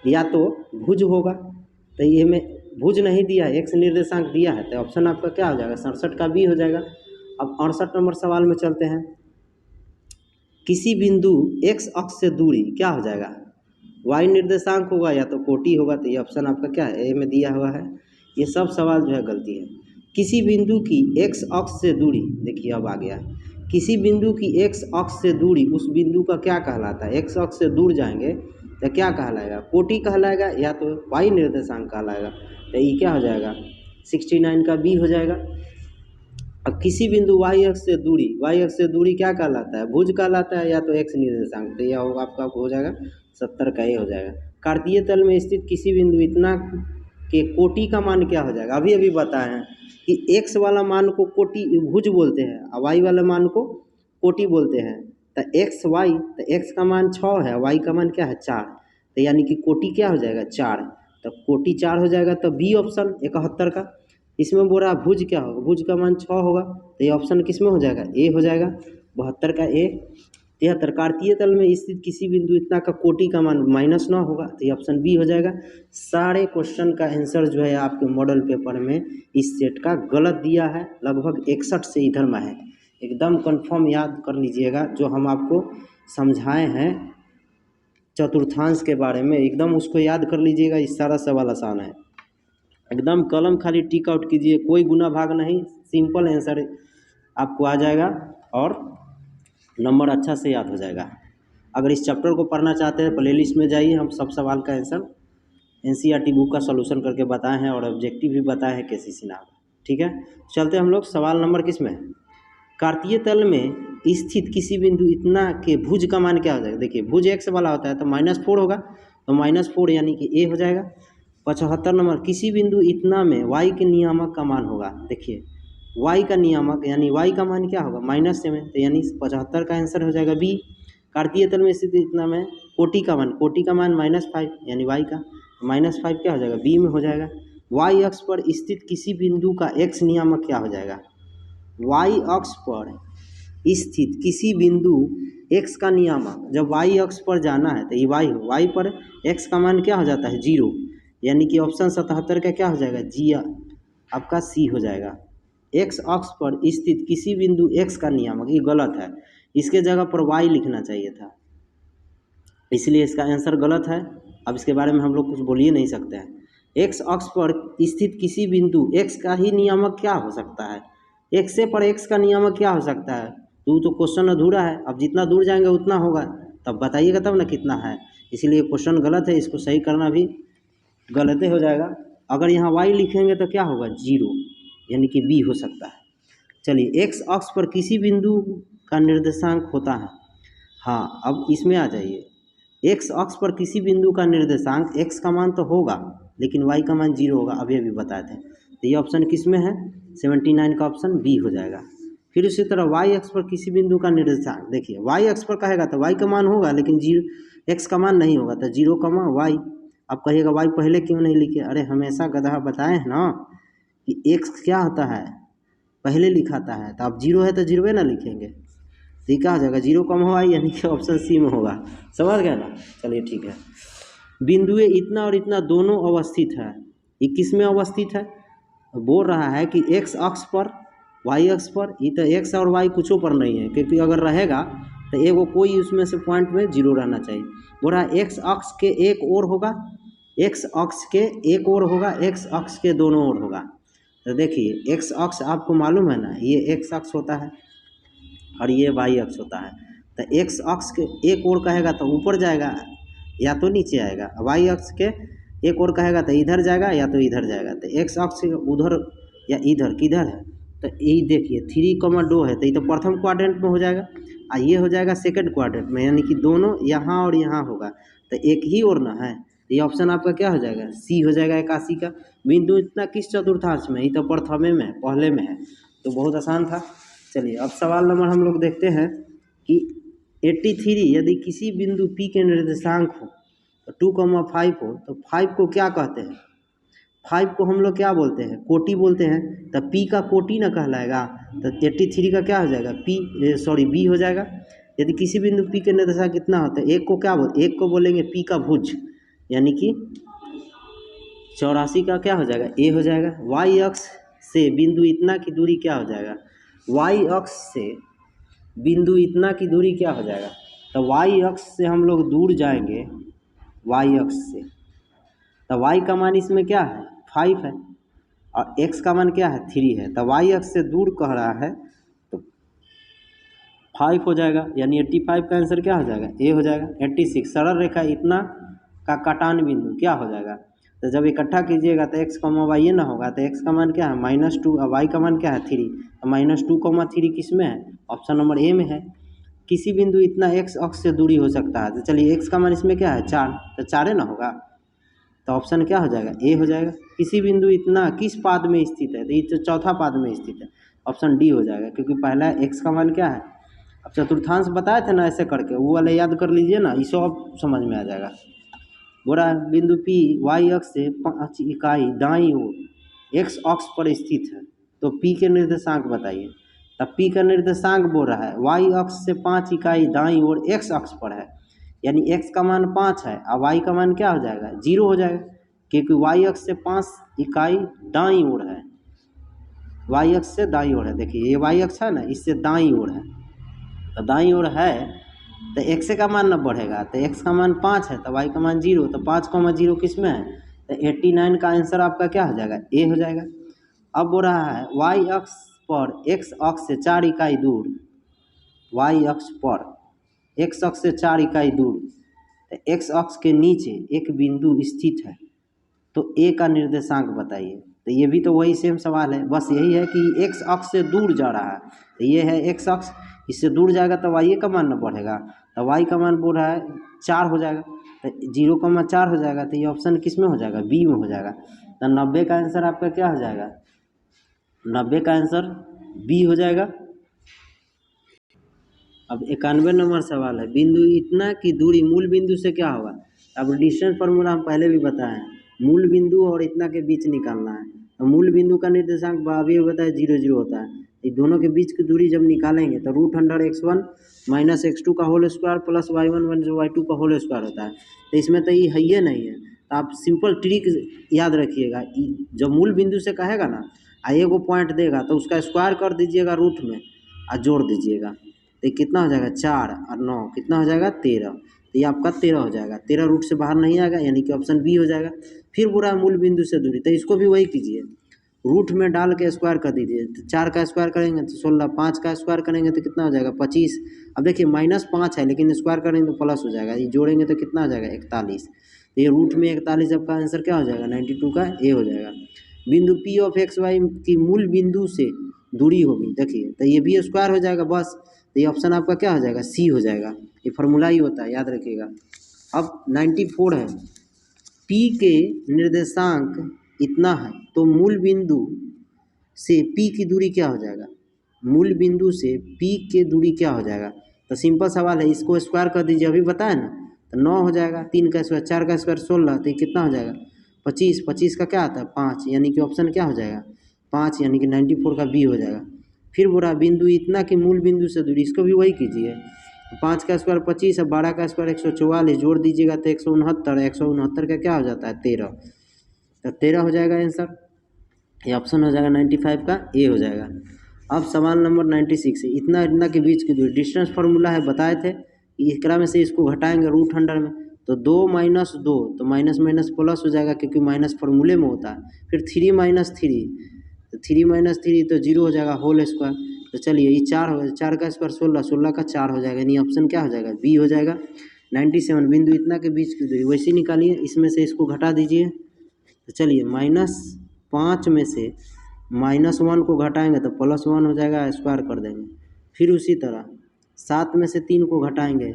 या तो भुज होगा, तो ये में भुज नहीं दिया है, एक्स निर्देशांक दिया है, तो ऑप्शन आपका क्या हो जाएगा, 67 का बी हो जाएगा। अब 68 नंबर सवाल में चलते हैं, किसी बिंदु एक्स अक्ष से दूरी क्या हो जाएगा, वाई निर्देशांक होगा या तो कोटि होगा, तो ये ऑप्शन आपका क्या है, ए में दिया हुआ है। ये सब सवाल जो है गलती है। किसी बिंदु की एक्स अक्ष से दूरी, देखिए अब आ गया, किसी बिंदु की एक्स अक्ष से दूरी उस बिंदु का क्या कहलाता है, एक्स अक्ष से दूर जाएंगे तो क्या कहलाएगा, कोटि कहलाएगा या तो वाई निर्देशांक कहलाएगा, तो ये क्या हो जाएगा, 69 का बी हो जाएगा। अब किसी बिंदु वाई अक्ष से दूरी क्या कहलाता है, भुज कहलाता है या तो एक्स निर्देशांक, तो यह होगा आपका हो जाएगा 70 का ए हो जाएगा। कार्तीय तल में स्थित किसी बिंदु इतना के कोटि का मान क्या हो जाएगा। अभी अभी बताए हैं कि x वाला मान को कोटि भुज बोलते हैं और y वाले मान को कोटि बोलते हैं। तो x y, तो x का मान 6 है, y का मान क्या है 4, तो यानी कि कोटि क्या हो जाएगा 4। तो कोटि 4 हो जाएगा, तो बी ऑप्शन 71 का। इसमें बोल रहा भुज क्या होगा, भुज का मान 6 होगा, तो ये ऑप्शन किस में हो जाएगा, ए हो जाएगा, 72 का ए। 73 कार्तीय तल में स्थित किसी बिंदु इतना का कोटि का मान -9 होगा, तो ये ऑप्शन बी हो जाएगा। सारे क्वेश्चन का आंसर जो है आपके मॉडल पेपर में इस सेट का गलत दिया है, लगभग 61 से इधर में है। एकदम कंफर्म याद कर लीजिएगा, जो हम आपको समझाए हैं चतुर्थांश के बारे में, एकदम उसको याद कर लीजिएगा। इस सारा सवाल आसान है, एकदम कलम खाली टिक आउट कीजिए, कोई गुना भाग नहीं, सिंपल आंसर आपको आ जाएगा और नंबर अच्छा से याद हो जाएगा। अगर इस चैप्टर को पढ़ना चाहते हैं प्लेलिस्ट में जाइए, हम सब सवाल का आंसर एनसीईआरटी बुक का सॉल्यूशन करके बताए हैं और ऑब्जेक्टिव भी बताए हैं केसीसी नाम। ठीक है, चलते हम लोग सवाल नंबर किस में, कार्तीय तल में स्थित किसी बिंदु इतना के भुज का मान क्या हो जाएगा। देखिए भुज x वाला होता है तो -4 होगा, तो -4 यानी कि ए हो जाएगा। 75 नंबर, किसी बिंदु इतना में y के नियामक का मान होगा। देखिए y का नियामक यानी y का मान क्या होगा -7, तो यानी 75 का आंसर हो जाएगा बी। कार्तीय तल में स्थित इतना में कोटि का मान -5 यानी y का -5 क्या हो जाएगा बी में हो जाएगा। y अक्ष पर स्थित किसी बिंदु का x नियामक क्या हो जाएगा, y अक्ष पर स्थित किसी बिंदु x का नियामक, जब y अक्ष पर जाना है तो ये y पर x का मान क्या हो जाता है 0, यानी कि ऑप्शन 77 का क्या हो जाएगा जी, आपका सी हो जाएगा। x अक्ष पर स्थित किसी बिंदु x का नियामक, ये गलत है, इसके जगह पर y लिखना चाहिए था, इसलिए इसका आंसर गलत है। अब इसके बारे में हम लोग कुछ बोल ही नहीं सकते हैं। x अक्ष पर स्थित किसी बिंदु x का ही नियामक क्या हो सकता है, x से पर x का नियामक क्या हो सकता है, तो क्वेश्चन अधूरा है। अब जितना दूर जाएंगे उतना होगा, तब बताइएगा तब ना कितना है, इसीलिए क्वेश्चन गलत है, इसको सही करना भी गलत हो जाएगा। अगर यहाँ y लिखेंगे तो क्या होगा 0, यानी कि बी हो सकता है। चलिए x अक्ष पर किसी बिंदु का निर्देशांक होता है, हाँ अब इसमें आ जाइए। x अक्ष पर किसी बिंदु का निर्देशांक, x का मान तो होगा लेकिन y का मान 0 होगा, अभी अभी बताए थे। तो ये ऑप्शन किस में है 79 का ऑप्शन बी हो जाएगा। फिर उसी तरह y अक्ष पर किसी बिंदु का निर्देशांक, देखिए y अक्ष पर कहेगा तो y का मान होगा लेकिन x का मान नहीं होगा, तो 0, y। आप कहिएगा y पहले क्यों नहीं लिखे, अरे हमेशा गधा बताए हैं ना कि x क्या होता है पहले लिखाता है, तो अब 0 है तो 0 ना लिखेंगे, तो ये क्या हो जाएगा 0, y, यानी कि ऑप्शन सी में होगा। समझ गए ना, चलिए ठीक है। बिंदुए इतना और इतना दोनों अवस्थित है, ये किस में अवस्थित है, बोल रहा है कि x अक्ष पर y अक्ष पर, ये तो x और y कुछों पर नहीं है, क्योंकि अगर रहेगा तो एगो कोई उसमें से पॉइंट में 0 रहना चाहिए। बोल रहा है x अक्ष के एक ओर होगा, x अक्ष के एक ओर होगा, x अक्ष के दोनों ओर होगा। तो देखिए x अक्ष आपको मालूम है ना, ये x अक्ष होता है और ये y अक्ष होता है। तो x अक्ष के एक ओर कहेगा तो ऊपर जाएगा या तो नीचे आएगा, y अक्ष के एक ओर कहेगा तो इधर जाएगा या तो इधर जाएगा। तो x अक्ष उधर या इधर किधर है, तो यही देखिए 3,2 है, तो ये तो प्रथम क्वाड्रेंट में हो जाएगा, और ये हो जाएगा सेकंड क्वाड्रेंट में, यानी कि दोनों यहाँ और यहाँ होगा, तो एक ही ओर ना है। ये ऑप्शन आपका क्या हो जाएगा सी हो जाएगा 81 का। बिंदु इतना किस चतुर्थांश में, ये तो प्रथमे में पहले में है, तो बहुत आसान था। चलिए अब सवाल नंबर हम लोग देखते हैं कि 83 यदि किसी बिंदु P के निर्देशांक हो तो 2,5 हो, तो 5 को क्या कहते हैं, 5 को हम लोग क्या बोलते हैं कोटि बोलते हैं, तो P का कोटि ना कहलाएगा, तो 83 का क्या हो जाएगा बी हो जाएगा। यदि किसी बिंदु P के निर्देशांक कितना होता है, एक को क्या एक को बोलेंगे P का भुज, यानी कि 84 का क्या हो जाएगा ए हो जाएगा। y अक्ष से बिंदु इतना की दूरी क्या हो जाएगा, y अक्ष से बिंदु इतना की दूरी क्या हो जाएगा, तो y अक्ष से हम लोग दूर जाएंगे, y अक्ष से, तो y का मान इसमें क्या है 5 है और x का मान क्या है 3 है, तो y अक्ष से दूर कह रहा है तो 5 हो जाएगा, यानी 85 का आंसर क्या हो जाएगा ए हो जाएगा। 86 सरल रेखा इतना का काटान बिंदु क्या हो जाएगा, तो जब इकट्ठा कीजिएगा तो x, y ना होगा, तो x का मान क्या है -2 और y का मान क्या है 3, तो -2, 3 किस में है ऑप्शन नंबर ए में है। किसी बिंदु इतना x अक्ष से दूरी हो सकता है, तो चलिए x का मान इसमें क्या है 4, तो 4 ना होगा, तो ऑप्शन क्या हो जाएगा, ए हो जाएगा। किसी बिंदु इतना किस पाद में स्थित है, तो ये तो चौथा पाद में स्थित है, ऑप्शन डी हो जाएगा, क्योंकि पहला एक्स का मान क्या है। अब चतुर्थांश बताए थे ना ऐसे करके, वो वाले याद कर लीजिए ना, इसको अब समझ में आ जाएगा। बोला बिंदु पी वाई अक्ष से 5 इकाई दाईं ओर एक्स अक्ष पर स्थित है, तो पी के निर्देशांक बताइए। तब पी का निर्देशांक बोल रहा है वाई अक्ष से 5 इकाई दाईं ओर एक्स अक्ष पर है, यानी एक्स का मान 5 है और वाई का मान क्या हो जाएगा, 0 हो जाएगा, क्योंकि वाई अक्ष से 5 इकाई दाईं ओर है, वाई अक्ष से दाईं ओर है। देखिए ये वाई अक्ष है ना, इससे दाईं ओर है, तो दाईं ओर है तो एक्स का मान न बढ़ेगा, तो एक्स का मान 5 है तो वाई का मान 0, तो 5,0 किस में है, तो 89 का आंसर आपका क्या हो जाएगा, ए हो जाएगा। अब बोल रहा है वाई अक्ष पर एक्स अक्ष से 4 इकाई दूर, वाई अक्ष पर एक्स अक्ष से 4 इकाई दूर, तो एक्स अक्ष के नीचे एक बिंदु स्थित है, तो ए का निर्देशांक बताइए। तो ये भी तो वही सेम सवाल है, बस यही है कि एक्स अक्ष से दूर जा रहा है, तो ये है एक्स अक्ष, इससे दूर जाएगा तो वाई का मान न बढ़ेगा, तो वाई का मान बोल रहा है 4 हो जाएगा, तो 0,4 हो जाएगा, तो ये ऑप्शन किस में हो जाएगा, बी में हो जाएगा। तो 90 का आंसर आपका क्या हो जाएगा, 90 का आंसर बी हो जाएगा। अब 91 नंबर सवाल है, बिंदु इतना की दूरी मूल बिंदु से क्या होगा। अब डिस्टेंस फार्मूला हम पहले भी बताए, मूल बिंदु और इतना के बीच निकालना है, तो मूल बिंदु का निर्देशांक अभी बताया 0 0 होता है, ये दोनों के बीच की दूरी जब निकालेंगे तो √100x1 माइनस x2 का whole square plus y1 minus y2 का होल स्क्वायर होता है। तो इसमें तो ये है ही नहीं है, तो आप सिंपल ट्रिक याद रखिएगा, जब मूल बिंदु से कहेगा ना एगो पॉइंट देगा तो उसका स्क्वायर कर दीजिएगा रूट में और जोड़ दीजिएगा, तो कितना हो जाएगा 4 और 9 कितना हो जाएगा 13, तो ये आपका 13 हो जाएगा, 13 रूट से बाहर नहीं आएगा, यानी कि ऑप्शन बी हो जाएगा। फिर बुरा मूल बिंदु से दूरी, तो इसको भी वही कीजिए, रूट में डाल के स्क्वायर कर दीजिए, तो 4 का स्क्वायर करेंगे तो 16, 5 का स्क्वायर करेंगे तो कितना हो जाएगा 25। अब देखिए -5 है लेकिन स्क्वायर करेंगे तो प्लस हो जाएगा, ये जोड़ेंगे तो कितना हो जाएगा 41, तो ये रूट में 41 आपका आंसर क्या हो जाएगा 92 का ए हो जाएगा। बिंदु पी ऑफ एक्स वाई की मूल बिंदु से दूरी होगी, देखिए तो ये भी स्क्वायर हो जाएगा बस, तो ये ऑप्शन आपका क्या हो जाएगा सी हो जाएगा, ये फार्मूला ही होता है याद रखिएगा। अब 94 है, पी के निर्देशांक इतना है तो मूल बिंदु से पी की दूरी क्या हो जाएगा, मूल बिंदु से पी के दूरी क्या हो जाएगा। तो सिंपल सवाल है, इसको स्क्वायर कर दीजिए, अभी बताया ना, तो 9 हो जाएगा, 3 का स्क्वायर 4 का स्क्वायर 16, तो ये कितना हो जाएगा 25, 25 का क्या आता है 5, यानी कि ऑप्शन क्या हो जाएगा 5, यानी कि 94 का बी हो जाएगा। फिर बोला बिंदु इतना कि मूल बिंदु से दूरी, इसको भी वही कीजिए, 5 का स्क्वायर 25 और 12 का स्क्वायर 144, जोड़ दीजिएगा तो 169, 169 का क्या हो जाता है 13, तो 13 हो जाएगा आंसर, ये ऑप्शन हो जाएगा 95 का ए हो जाएगा। अब सवाल नंबर 96 है, इतना इतना के बीच की दूरी, डिस्टेंस फार्मूला है बताए थे, इसका में से इसको घटाएंगे √100 में, तो 2 - 2, तो माइनस माइनस प्लस हो जाएगा क्योंकि माइनस फार्मूले में होता है, फिर 3 - 3, तो 3 - 3 तो 0 हो जाएगा होल स्क्वायर, तो चलिए ये 4 हो, 4 का स्क्वायर 16, 16 का 4 हो जाएगा, यानी ऑप्शन क्या हो जाएगा बी हो जाएगा। 97 बिंदु इतना के बीच की दूरी वैसे निकालिए, इसमें से इसको घटा दीजिए, तो चलिए -5 में से -1 को घटाएंगे तो +1 हो जाएगा, स्क्वायर कर देंगे, फिर उसी तरह 7 में से 3 को घटाएंगे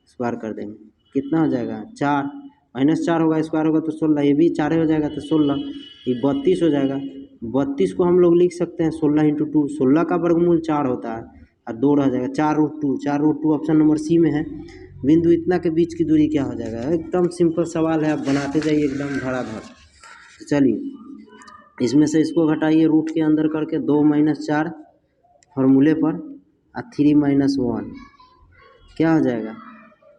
स्क्वायर कर देंगे, कितना हो जाएगा 4, -4 होगा स्क्वायर होगा तो 16, ये भी 4 हो जाएगा तो 16, ये 32 हो जाएगा। 32 को हम लोग लिख सकते हैं 16 × 2, 16 का वर्गमूल 4 होता है और 2 रह जाएगा, 4√2, 4√2 ऑप्शन नंबर सी में है। बिंदु इतना के बीच की दूरी क्या हो जाएगा, एकदम सिंपल सवाल है, आप बनाते जाइए एकदम धड़ाधड़। चलिए इसमें से इसको घटाइए रूट के अंदर करके, 2 - 4 फार्मूले पर और 3 - 1 क्या हो जाएगा,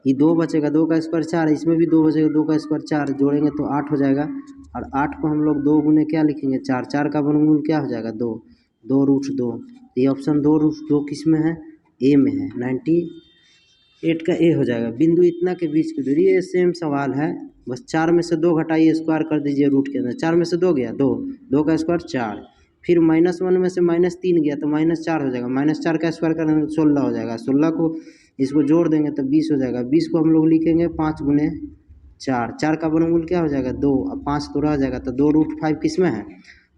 ये 2 बचेगा, 2 का स्क्वायर 4, इसमें भी 2 बचेगा, 2 का स्क्वायर 4, जोड़ेंगे तो 8 हो जाएगा, और 8 को हम लोग 2 गुने क्या लिखेंगे 4, 4 का वर्गमूल क्या हो जाएगा 2, 2√2, ये ऑप्शन 2√2 किस में है ए में है, 98 का ए हो जाएगा। बिंदु इतना के बीच की दूरी, ये सेम सवाल है, बस 4 में से 2 घटाइए, स्क्वायर कर दीजिए रूट के अंदर, 4 में से 2 गया 2, 2 का स्क्वायर 4, फिर -1 में से -3 गया तो -4 हो जाएगा, -4 का स्क्वायर करेंगे तो 16 हो जाएगा, 16 को इसको जोड़ देंगे तो 20 हो जाएगा, 20 को हम लोग लिखेंगे 5 × 4, 4 का वर्गमूल क्या हो जाएगा 2, और 5 तो रह जाएगा, तो 2√5 किस में है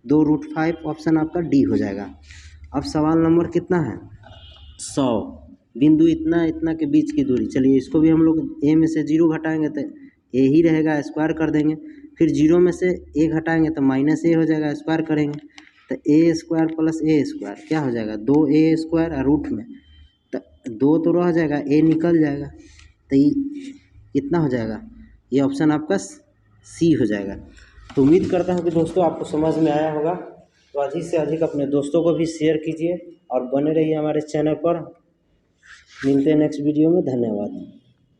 2√5, ऑप्शन आपका डी हो जाएगा। अब सवाल नंबर कितना है 100, बिंदु इतना इतना के बीच की दूरी, चलिए इसको भी हम लोग ए में से 0 घटाएंगे तो ए ही रहेगा, स्क्वायर कर देंगे। फिर जीरो में से ए घटाएंगे तो माइनस ए हो जाएगा, स्क्वायर करेंगे तो ए स्क्वायर प्लस ए स्क्वायर क्या हो जाएगा, 2a स्क्वायर और रूट में तो 2 तो रह जाएगा, ए निकल जाएगा तो ये कितना हो जाएगा, ये ऑप्शन आपका सी हो जाएगा। तो उम्मीद करता हूँ कि दोस्तों आपको समझ में आया होगा। तो अधिक से अधिक अपने दोस्तों को भी शेयर कीजिए और बने रहिए हमारे चैनल पर। मिलते हैं नेक्स्ट वीडियो में, धन्यवाद।